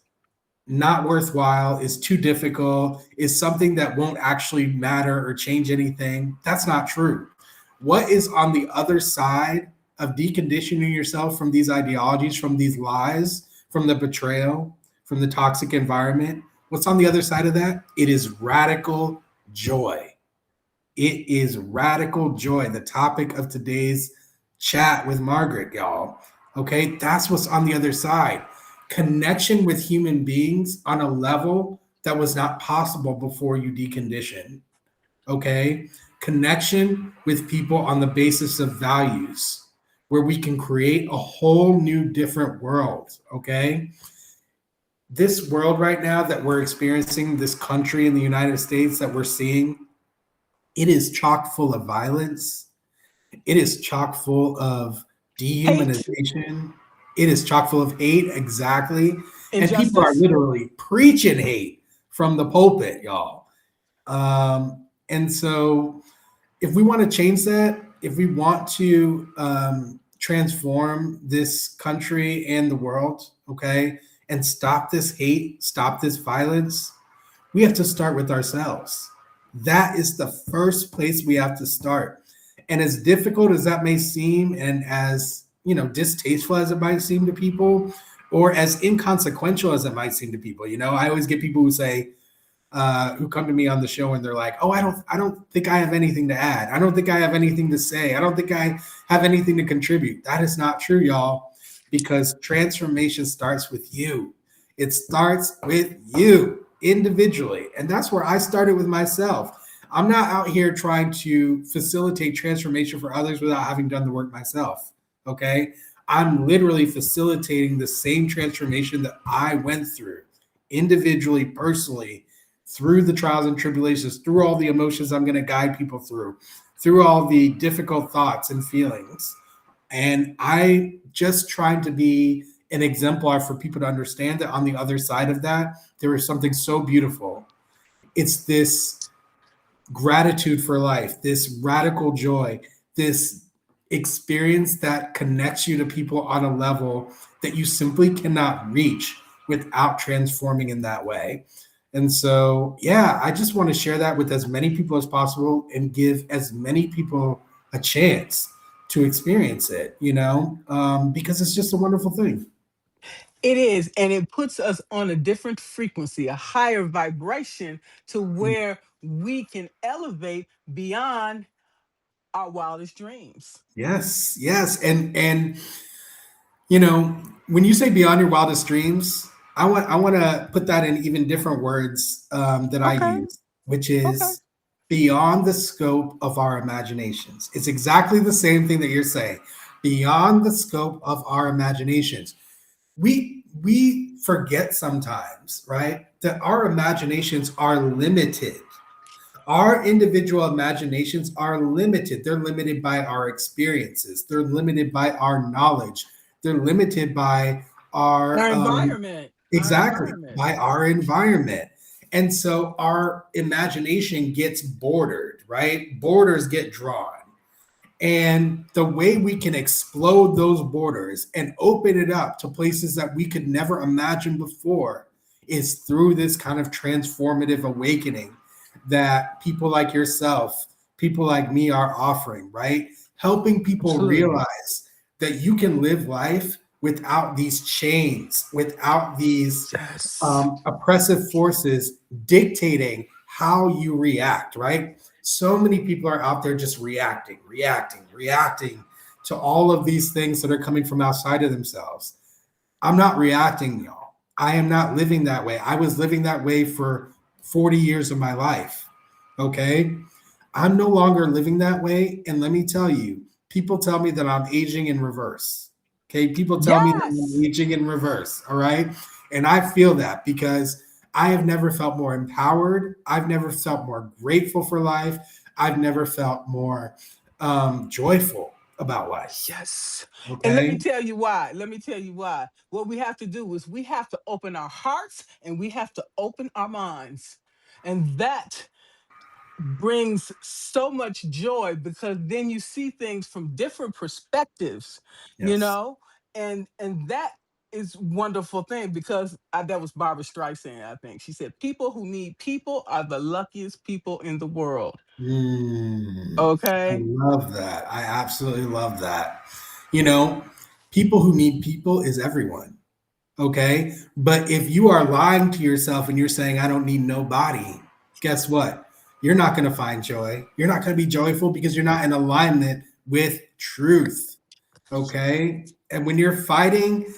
not worthwhile, is too difficult, is something that won't actually matter or change anything, that's not true. What is on the other side of deconditioning yourself from these ideologies, from these lies, from the betrayal, from the toxic environment? What's on the other side of that? It is radical joy. It is radical joy, the topic of today's chat with Margaret, y'all. Okay, that's what's on the other side. Connection with human beings on a level that was not possible before you decondition. Okay, connection with people on the basis of values, where we can create a whole new different world. Okay, this world right now that we're experiencing, this country in the United States that we're seeing, it is chock full of violence. It is chock full of Hate. dehumanization. It is chock full of hate, exactly. And people are Injustice. literally preaching hate from the pulpit, y'all. And so if we want to change that, if we want to transform this country and the world, okay, and stop this hate, stop this violence, we have to start with ourselves. That is the first place we have to start. And as difficult as that may seem, and as, you know, distasteful as it might seem to people, or as inconsequential as it might seem to people, you know, I always get people who say, who come to me on the show and they're like, oh, I don't think I have anything to add. I don't think I have anything to say. I don't think I have anything to contribute. That is not true, y'all. because transformation starts with you. It starts with you individually. And that's where I started with myself. I'm not out here trying to facilitate transformation for others without having done the work myself. Okay. I'm literally facilitating the same transformation that I went through individually, personally, through the trials and tribulations, through all the emotions I'm going to guide people through all the difficult thoughts and feelings. And I just trying to be an exemplar for people to understand that on the other side of that, there is something so beautiful. It's this gratitude for life, this radical joy, this experience that connects you to people on a level that you simply cannot reach without transforming in that way. And so, yeah, I just want to share that with as many people as possible and give as many people a chance to experience it, because it's just a wonderful thing. It is, and it puts us on a different frequency, a higher vibration to where we can elevate beyond our wildest dreams. Yes, yes. And you know, when you say beyond your wildest dreams, I want to put that in even different words that I Okay, use, which okay. is beyond the scope of our imaginations. It's exactly the same thing that you're saying. Beyond the scope of our imaginations. We forget sometimes, right, that our imaginations are limited. Our individual imaginations are limited. They're limited by our experiences. They're limited by our knowledge. They're limited by Our our environment, our exactly environment. by our environment. And so our imagination gets bordered, right? Borders get drawn. And the way we can explode those borders and open it up to places that we could never imagine before is through this kind of transformative awakening that people like yourself, people like me are offering, right? Helping people Absolutely. realize that you can live life without these chains, without these Yes. oppressive forces dictating how you react, right? So many people are out there just reacting to all of these things that are coming from outside of themselves. I'm not reacting, y'all. I am not living that way. I was living that way for 40 years of my life. Okay. I'm no longer living that way. And let me tell you, people tell me that I'm aging in reverse. Okay. People tell me that I'm Yes. aging in reverse. All right. And I feel that because I have never felt more empowered. I've never felt more grateful for life. I've never felt more joyful about life. Yes. And let me Okay. tell you why. Let me tell you why. What we have to do is we have to open our hearts and we have to open our minds. And that brings so much joy because then you see things from different perspectives, you Yes. know? And that is wonderful thing because that was Barbara Streisand, I think. She said people who need people are the luckiest people in the world. Mm, I Okay? love that. I absolutely love that. You know, people who need people is everyone. Okay. But if you are lying to yourself and you're saying, I don't need nobody, guess what? You're not going to find joy. You're not going to be joyful because you're not in alignment with truth. Okay. And when you're fighting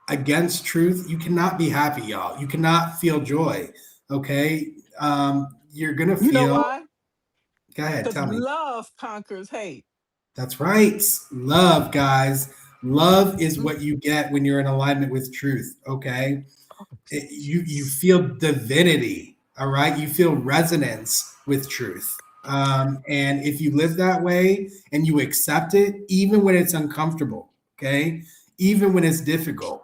against truth, you cannot be happy, y'all. You cannot feel joy. Okay. You're going to You know feel, why? go ahead, Because tell me. love conquers hate. That's right. Love, guys. Love is Mm. what you get when you're in alignment with truth. Okay. Oh, You yes. feel divinity. All right. You feel resonance with truth. And if you live that way and you accept it, even when it's uncomfortable, okay, even when it's difficult,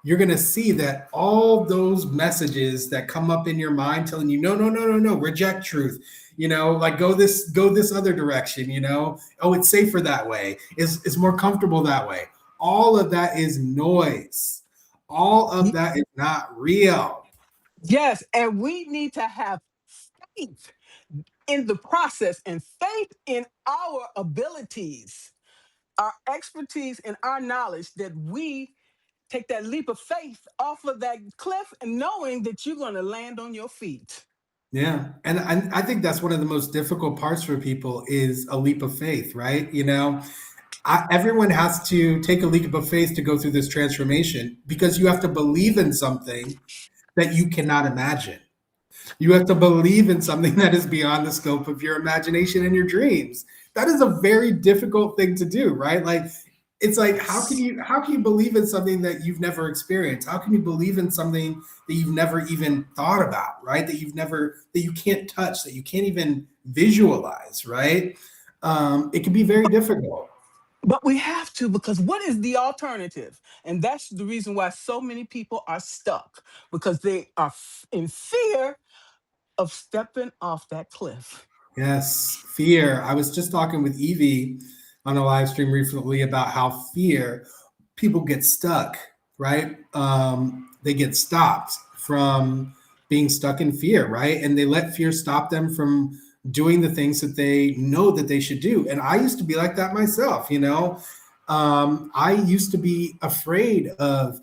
you're going to see that all those messages that come up in your mind telling you no, no, no, no, no, reject truth, like go this other direction, oh, it's safer that way, it's more comfortable that way. All of that is noise. All of Ye- that is not real. Yes. And we need to have faith in the process and faith in our abilities, our expertise, and our knowledge that we take that leap of faith off of that cliff and knowing that you're going to land on your feet. Yeah, and I think that's one of the most difficult parts for people is a leap of faith, right? everyone has to take a leap of faith to go through this transformation because you have to believe in something that you cannot imagine. You have to believe in something that is beyond the scope of your imagination and your dreams. That is a very difficult thing to do, right? Like it's like how can you believe in something that you've never experienced? How can you believe in something that you've never even thought about, right? That you can't touch, that you can't even visualize, right? It can be very difficult. But we have to, because what is the alternative? And that's the reason why so many people are stuck, because they are in fear of stepping off that cliff. Yes, fear. I was just talking with Evie on a live stream recently about how fear, people get stuck, right? They get stopped from being stuck in fear, right? And they let fear stop them from doing the things that they know that they should do. And I used to be like that myself, you know. I used to be afraid of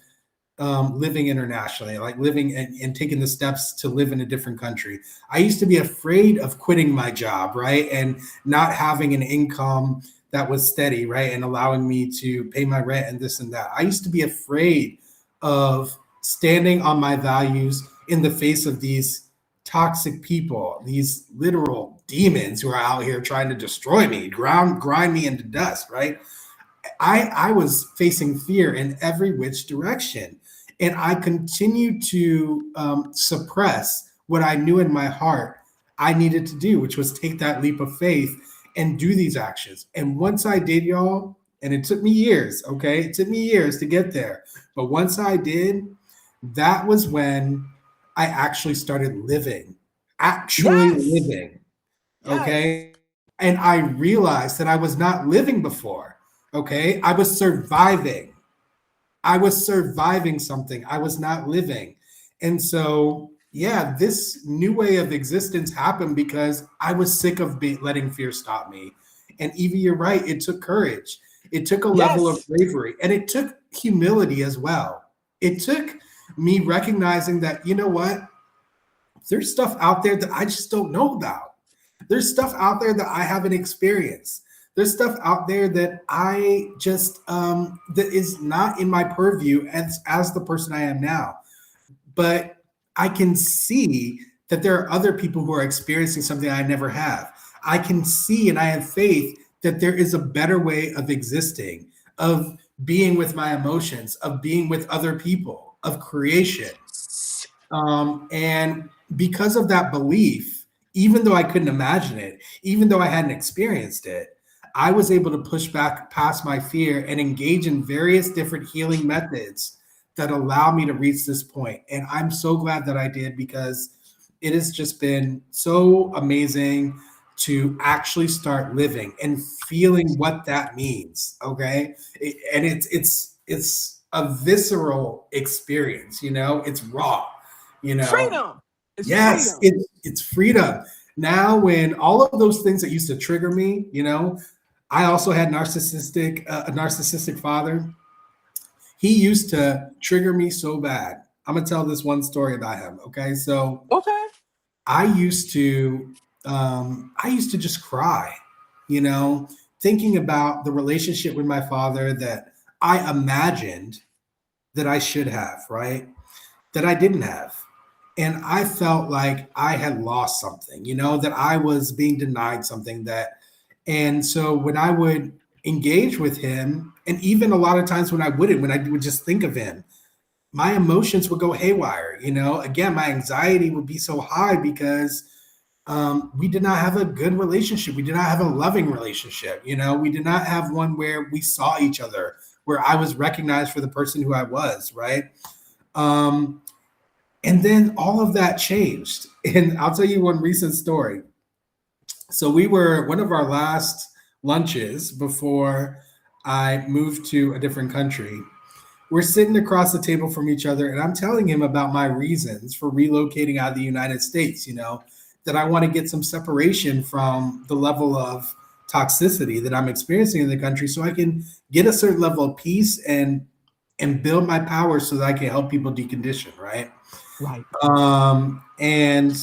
living internationally, like living and taking the steps to live in a different country. I used to be afraid of quitting my job, right? And not having an income that was steady, right? And allowing me to pay my rent and this and that. I used to be afraid of standing on my values in the face of these toxic people, these literal demons who are out here trying to destroy me, grind me into dust, right? I was facing fear in every which direction. And I continued to suppress what I knew in my heart I needed to do, which was take that leap of faith and do these actions. And once I did, y'all, and it took me years, okay? It took me years to get there. But once I did, that was when I actually started living, actually Yes. living, Yes. okay? And I realized that I was not living before, okay? I was surviving. I was surviving something. I was not living. And so, yeah, this new way of existence happened because I was sick of letting fear stop me. And Evie, you're right. It took courage. It took a level of Yes. bravery, and it took humility as well. It took me recognizing that, you know what? There's stuff out there that I just don't know about. There's stuff out there that I haven't experienced. There's stuff out there that I just that is not in my purview as the person I am now. But I can see that there are other people who are experiencing something I never have. I can see and I have faith that there is a better way of existing, of being with my emotions, of being with other people, of creation. And because of that belief, even though I couldn't imagine it, even though I hadn't experienced it, I was able to push back past my fear and engage in various different healing methods that allow me to reach this point. And I'm so glad that I did because it has just been so amazing to actually start living and feeling what that means. Okay. And it's a visceral experience, you know, it's raw, you know. Freedom. It's Yes, freedom. it's freedom. Now, when all of those things that used to trigger me, you know, I also had a narcissistic father. He used to trigger me so bad. I'm gonna tell this one story about him. Okay, so Okay. I used to, I used to just cry, you know, thinking about the relationship with my father that I imagined that I should have, right? That I didn't have. And I felt like I had lost something, you know, that I was being denied something that, and so when I would engage with him, and even a lot of times when I wouldn't, when I would just think of him, my emotions would go haywire. You know, again, my anxiety would be so high because we did not have a good relationship. We did not have a loving relationship. You know, we did not have one where we saw each other, where I was recognized for the person who I was, right? Um, and then all of that changed. And I'll tell you one recent story. So we were one of our last lunches before I moved to a different country. We're sitting across the table from each other, and I'm telling him about my reasons for relocating out of the United States, you know, that I want to get some separation from the level of toxicity that I'm experiencing in the country so I can get a certain level of peace and build my power so that I can help people decondition, right? Right. And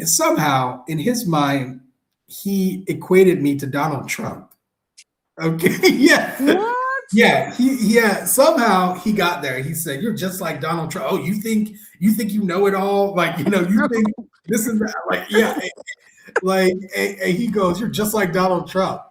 somehow in his mind, he equated me to Donald Trump. Okay, yeah. What? Yeah, somehow he got there. He said, "You're just like Donald Trump. Oh, you think you know it all? Like, you think this and that. Like, yeah, like, and he goes, "You're just like Donald Trump."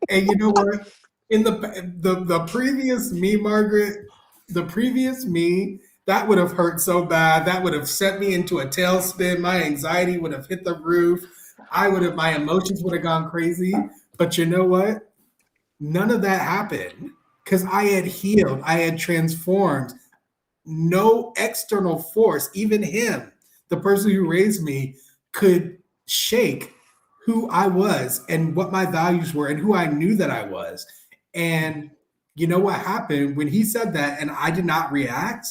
And you know what? In the previous me, Margaret, the previous me, that would have hurt so bad. That would have sent me into a tailspin. My anxiety would have hit the roof. My emotions would have gone crazy. But you know what? None of that happened because I had healed. I had transformed. No external force, even him, the person who raised me, could shake who I was and what my values were and who I knew that I was. And you know what happened when he said that and I did not react?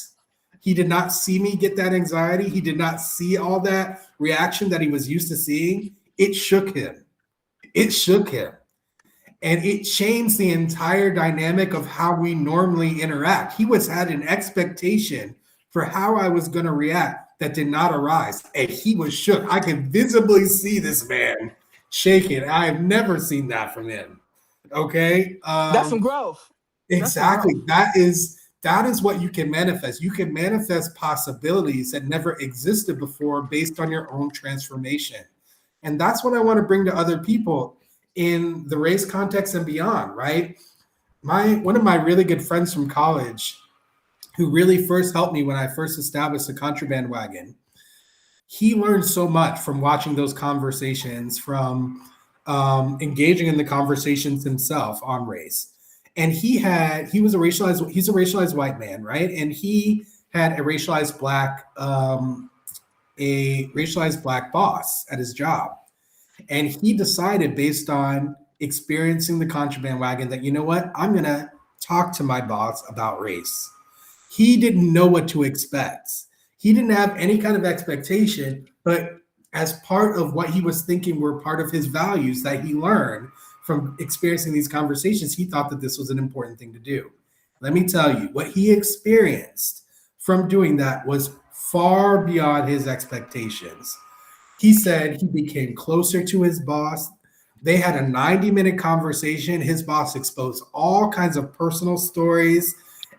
He did not see me get that anxiety. He did not see all that reaction that he was used to seeing. It shook him. It shook him. And it changed the entire dynamic of how we normally interact. He was had an expectation for how I was going to react that did not arise, and he was shook. I could visibly see this man shaking. I have never seen that from him. Okay, That's some growth. That's some exactly. growth. That is what you can manifest. You can manifest possibilities that never existed before based on your own transformation. And that's what I want to bring to other people in the race context and beyond, right? One of my really good friends from college who really first helped me when I first established the contraband wagon, he learned so much from watching those conversations, from engaging in the conversations himself on race. And he's a racialized white man, right? And he had a racialized black boss at his job. And he decided, based on experiencing the contraband wagon, that, you know what, I'm going to talk to my boss about race. He didn't know what to expect. He didn't have any kind of expectation, but as part of what he was thinking were part of his values that he learned from experiencing these conversations, he thought that this was an important thing to do. Let me tell you, what he experienced from doing that was far beyond his expectations. He said he became closer to his boss. They had a 90-minute conversation. His boss exposed all kinds of personal stories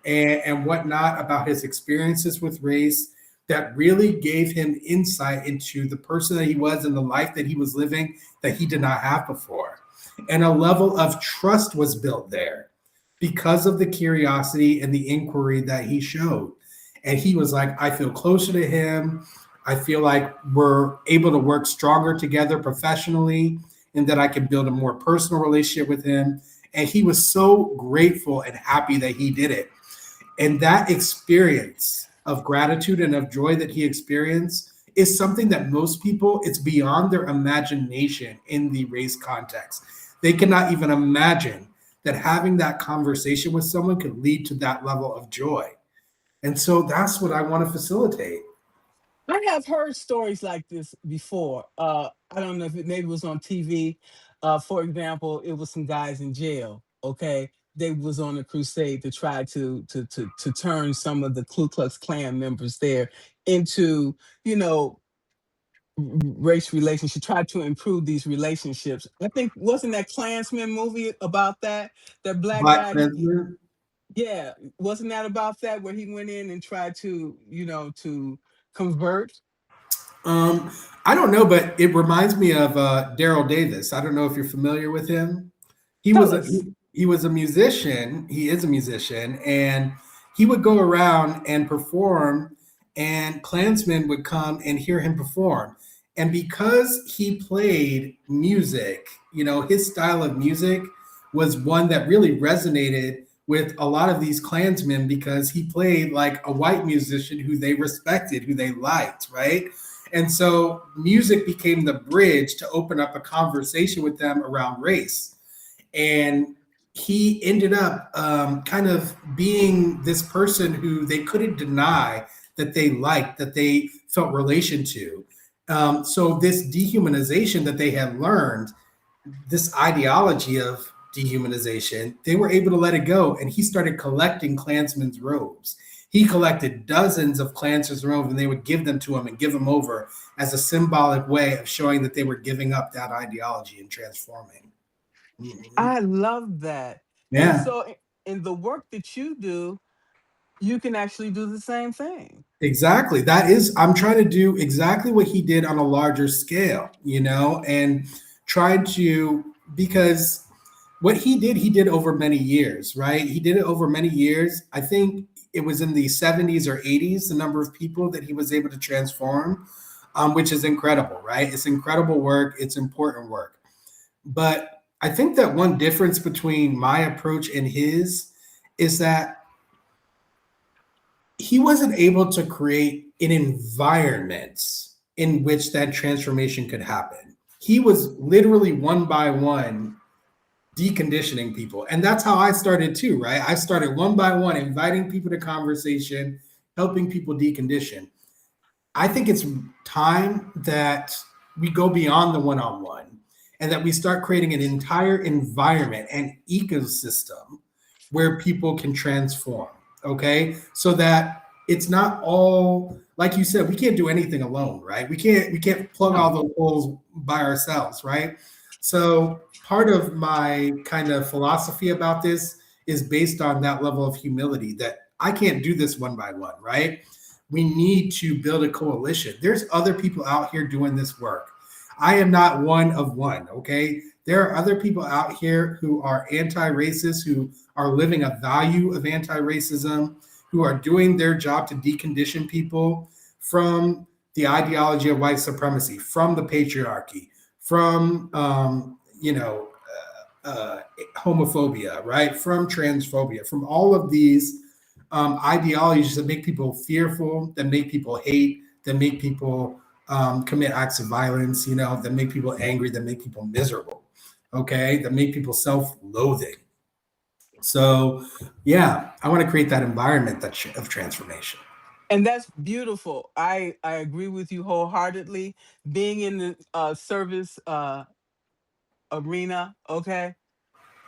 and whatnot about his experiences with race that really gave him insight into the person that he was and the life that he was living that he did not have before. And a level of trust was built there because of the curiosity and the inquiry that he showed. And he was like, I feel closer to him. I feel like we're able to work stronger together professionally and that I can build a more personal relationship with him. And he was so grateful and happy that he did it. And that experience of gratitude and of joy that he experienced is something that most people, it's beyond their imagination in the race context. They cannot even imagine that having that conversation with someone could lead to that level of joy. And so that's what I want to facilitate. I have heard stories like this before. I don't know if it maybe was on TV. For example, it was some guys in jail. Okay, they was on a crusade to try to turn some of the Ku Klux Klan members there into, you know, race relations. Try to improve these relationships. I think wasn't that Klansman movie about that? That black Black guy. Panther. Yeah, wasn't that about that where he went in and tried to, to convert? Um, I don't know, but it reminds me of Daryl Davis. I don't know if you're familiar with him. He Tell was a us. he was a musician. He is a musician, and he would go around and perform, and Klansmen would come and hear him perform. And because he played music, his style of music was one that really resonated with a lot of these Klansmen because he played like a white musician who they respected, who they liked, right? And so music became the bridge to open up a conversation with them around race. And he ended up kind of being this person who they couldn't deny that they liked, that they felt relation to. So this dehumanization that they had learned, this ideology of dehumanization, they were able to let it go. And he started collecting Klansmen's robes. He collected dozens of Klansmen's robes and they would give them to him and give them over as a symbolic way of showing that they were giving up that ideology and transforming. Mhm. I love that. And Yeah. so in the work that you do, you can actually do the same thing. Exactly. That is, I'm trying to do exactly what he did on a larger scale, and tried to, because what he did over many years, right? He did it over many years. I think it was in the 70s or 80s, the number of people that he was able to transform, which is incredible, right? It's incredible work, it's important work. But I think that one difference between my approach and his is that he wasn't able to create an environment in which that transformation could happen. He was literally one by one deconditioning people. And that's how I started too, right? I started one by one, inviting people to conversation, helping people decondition. I think it's time that we go beyond the one on one and that we start creating an entire environment and ecosystem where people can transform. Okay. So that it's not all, like you said, we can't do anything alone, right? We can't plug all No. those holes by ourselves, right? So part of my kind of philosophy about this is based on that level of humility that I can't do this one by one, right? We need to build a coalition. There's other people out here doing this work. I am not one of one, okay? There are other people out here who are anti racist, who are living a value of anti racism, who are doing their job to decondition people from the ideology of white supremacy, from the patriarchy, from, homophobia, right? From transphobia, from all of these ideologies that make people fearful, that make people hate, that make people commit acts of violence, that make people angry, that make people miserable, okay, that make people self-loathing. So, yeah, I want to create that environment of transformation. And that's beautiful. I agree with you wholeheartedly. Being in the service arena, okay,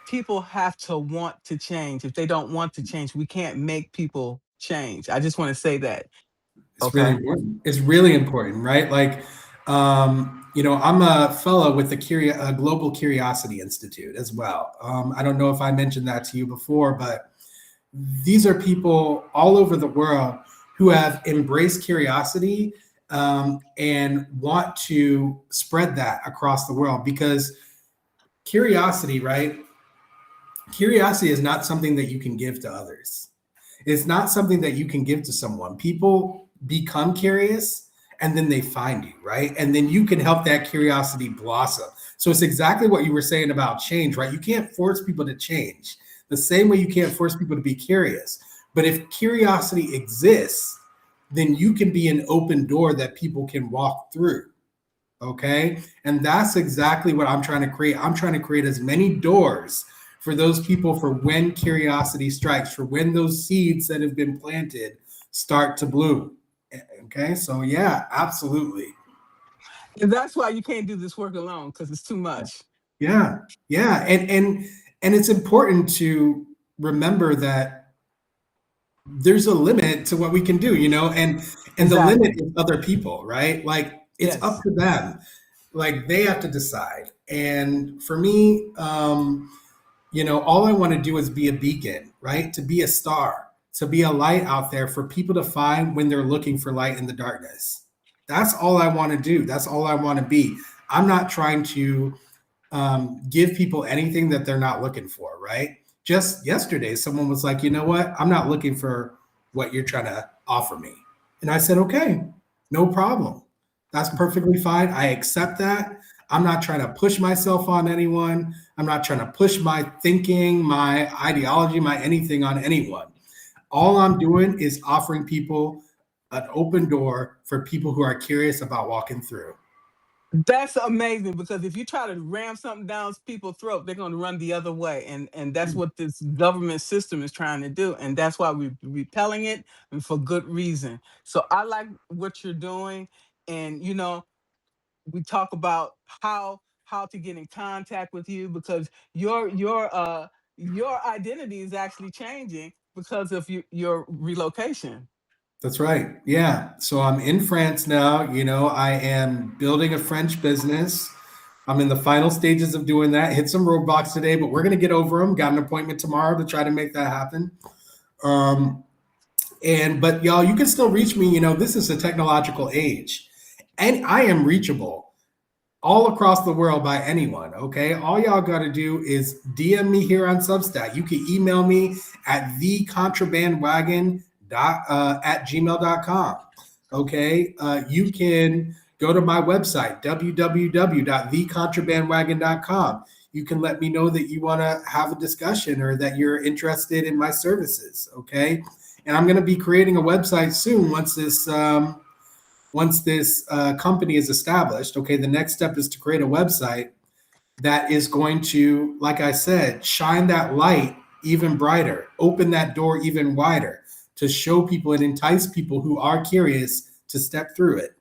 people have to want to change. If they don't want to change, we can't make people change. I just want to say that, It's really okay? important. It's really important, right? Like, I'm a fellow with the Global Curiosity Institute as well. I don't know if I mentioned that to you before, but these are people all over the world who have embraced curiosity, and want to spread that across the world, because curiosity, right? Curiosity is not something that you can give to others. It's not something that you can give to someone. People become curious and then they find you, right? And then you can help that curiosity blossom. So it's exactly what you were saying about change, right? You can't force people to change the same way you can't force people to be curious. But if curiosity exists, then you can be an open door that people can walk through. Okay. And that's exactly what I'm trying to create. I'm trying to create as many doors for those people for when curiosity strikes, for when those seeds that have been planted start to bloom. Okay. So, yeah, absolutely. And that's why you can't do this work alone because it's too much. Yeah. Yeah. And it's important to remember that there's a limit to what we can do, and the limit Exactly. is other people, right? Like, it's up Yes. to them. Like, they have to decide. And for me, all I want to do is be a beacon, right? To be a star, to be a light out there for people to find when they're looking for light in the darkness. That's all I want to do. That's all I want to be. I'm not trying to give people anything that they're not looking for, right? Just yesterday, someone was like, you know what? I'm not looking for what you're trying to offer me. And I said, okay, no problem. That's perfectly fine. I accept that. I'm not trying to push myself on anyone. I'm not trying to push my thinking, my ideology, my anything on anyone. All I'm doing is offering people an open door for people who are curious about walking through. That's amazing because if you try to ram something down people's throat, they're going to run the other way, and that's what this government system is trying to do, and that's why we're repelling it, and for good reason. So I like what you're doing, and we talk about how to get in contact with you because your identity is actually changing because of your relocation. That's right. Yeah. So I'm in France now. I am building a French business. I'm in the final stages of doing that. Hit some roadblocks today, but we're going to get over them. Got an appointment tomorrow to try to make that happen. But y'all, you can still reach me. You know, this is a technological age, and I am reachable all across the world by anyone. Okay, all y'all got to do is DM me here on Substack. You can email me at thecontrabandwagon at gmail.com. Okay, you can go to my website, www.thecontrabandwagon.com. You can let me know that you want to have a discussion or that you're interested in my services. Okay, and I'm going to be creating a website soon once this company is established. Okay, the next step is to create a website that is going to, like I said, shine that light even brighter, open that door even wider to show people and entice people who are curious to step through it.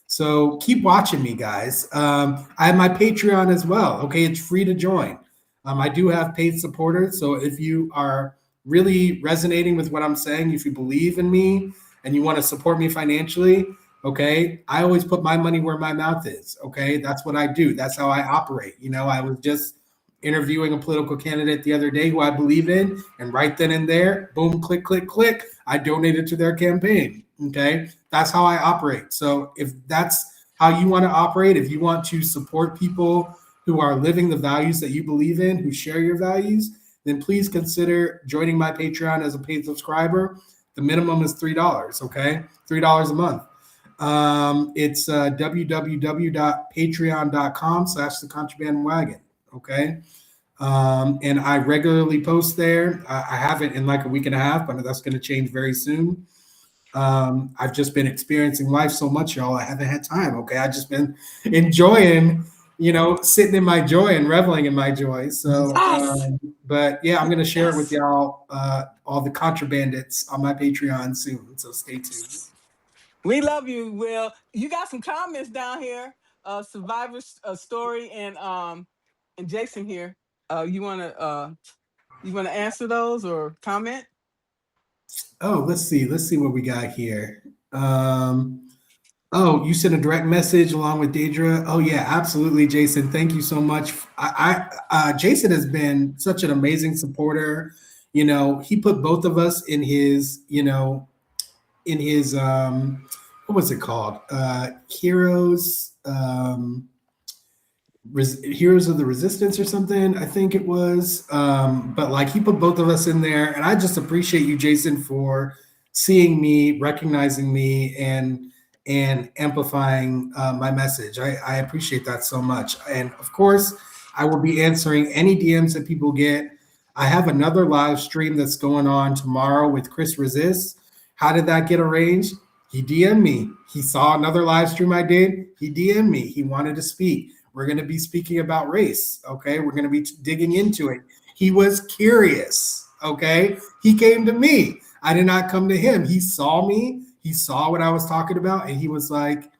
So keep watching me, guys. I have my Patreon as well. Okay, it's free to join. I do have paid supporters. So if you are really resonating with what I'm saying, if you believe in me and you want to support me financially, okay, I always put my money where my mouth is. Okay, that's what I do. That's how I operate. You know, I was just interviewing a political candidate the other day who I believe in, and right then and there, boom, click, click, click, I donated to their campaign. Okay, that's how I operate. So if that's how you want to operate, if you want to support people who are living the values that you believe in, who share your values, then please consider joining my Patreon as a paid subscriber. The minimum is $3. Okay, $3 a month. It's www.patreon.com/thecontrabandwagon. Okay. And I regularly post there. I haven't in like a week and a half, but that's going to change very soon. I've just been experiencing life so much, y'all. I haven't had time. Okay. I've just been enjoying, you know, sitting in my joy and reveling in my joy. So, but yeah, I'm going to share it with y'all, all the contrabandits on my Patreon soon. So stay tuned. We love you, Will. You got some comments down here. Survivor's story and Jason here. You wanna answer those or comment? Oh, let's see what we got here. Oh, you sent a direct message along with Deidre. Oh yeah, absolutely, Jason. Thank you so much. Jason has been such an amazing supporter. You know, he put both of us in his, what was it called? Heroes of the Resistance or something, I think it was. But like he put both of us in there, and I just appreciate you, Jason, for seeing me, recognizing me, and amplifying my message. I appreciate that so much. And of course, I will be answering any DMs that people get. I have another live stream that's going on tomorrow with Chris Resist. How did that get arranged? He DM'd me. He saw another live stream I did. He DM'd me. He wanted to speak. We're going to be speaking about race. Okay. We're going to be digging into it. He was curious. Okay. He came to me. I did not come to him. He saw me. He saw what I was talking about. And he was like,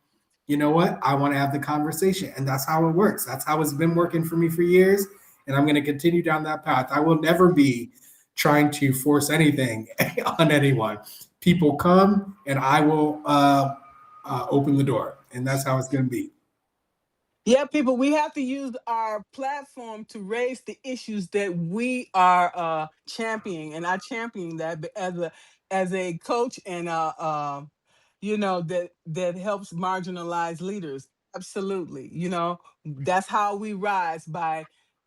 you know what? I want to have the conversation. And that's how it works. That's how it's been working for me for years. And I'm going to continue down that path. I will never be trying to force anything on anyone. People come and I will open the door. And that's how it's going to be. Yeah, people, we have to use our platform to raise the issues that we are championing. And I champion that as a coach and that helps marginalized leaders. Absolutely. You know, that's how we rise, by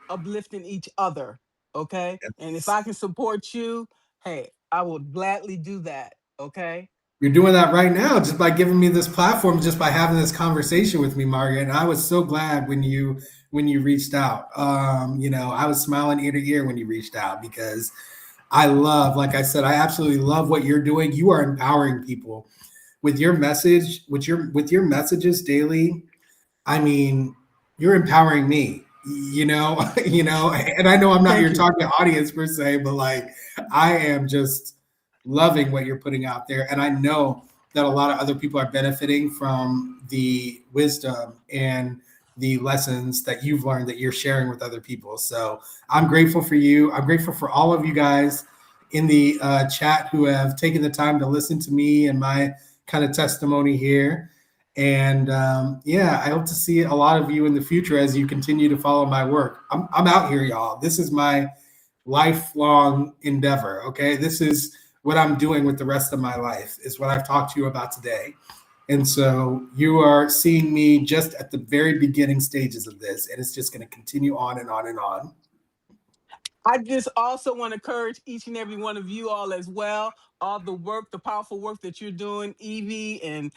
uplifting each other. Okay. And if I can support you, hey, I will gladly do that. Okay. You're doing that right now just by giving me this platform, just by having this conversation with me, Margaret. And I was so glad when you reached out. I was smiling ear to ear when you reached out, because I love, like I said, I absolutely love what you're doing. You are empowering people with your message, with your messages daily. I mean, you're empowering me, and I know I'm not your target audience per se, but like I am just loving what you're putting out there. And I know that a lot of other people are benefiting from the wisdom and the lessons that you've learned that you're sharing with other people. So I'm grateful for you. I'm grateful for all of you guys in the chat who have taken the time to listen to me and my kind of testimony here. And yeah, I hope to see a lot of you in the future as you continue to follow my work. I'm out here, y'all. This is my lifelong endeavor. Okay. This is what I'm doing with the rest of my life, is what I've talked to you about today. And so you are seeing me just at the very beginning stages of this, and it's just going to continue on and on and on. I just also want to encourage each and every one of you all as well. All the work, the powerful work that you're doing, Evie and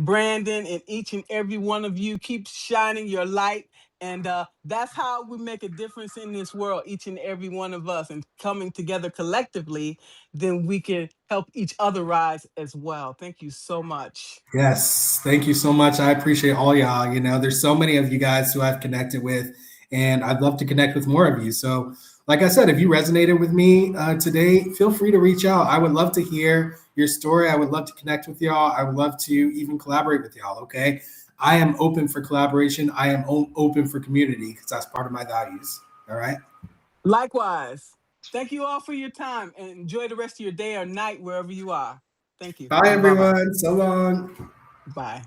Brandon, and each and every one of you, keep shining your light. And that's how we make a difference in this world, each and every one of us, and coming together collectively, then we can help each other rise as well. Thank you so much. Yes, thank you so much. I appreciate all y'all. You know, there's so many of you guys who I've connected with, and I'd love to connect with more of you. So, like I said, if you resonated with me today, feel free to reach out. I would love to hear your story. I would love to connect with y'all. I would love to even collaborate with y'all. Okay. I am open for collaboration. I am open for community because that's part of my values. All right. Likewise. Thank you all for your time, and enjoy the rest of your day or night wherever you are. Thank you. Bye, Bye bye. everyone. So long. Bye.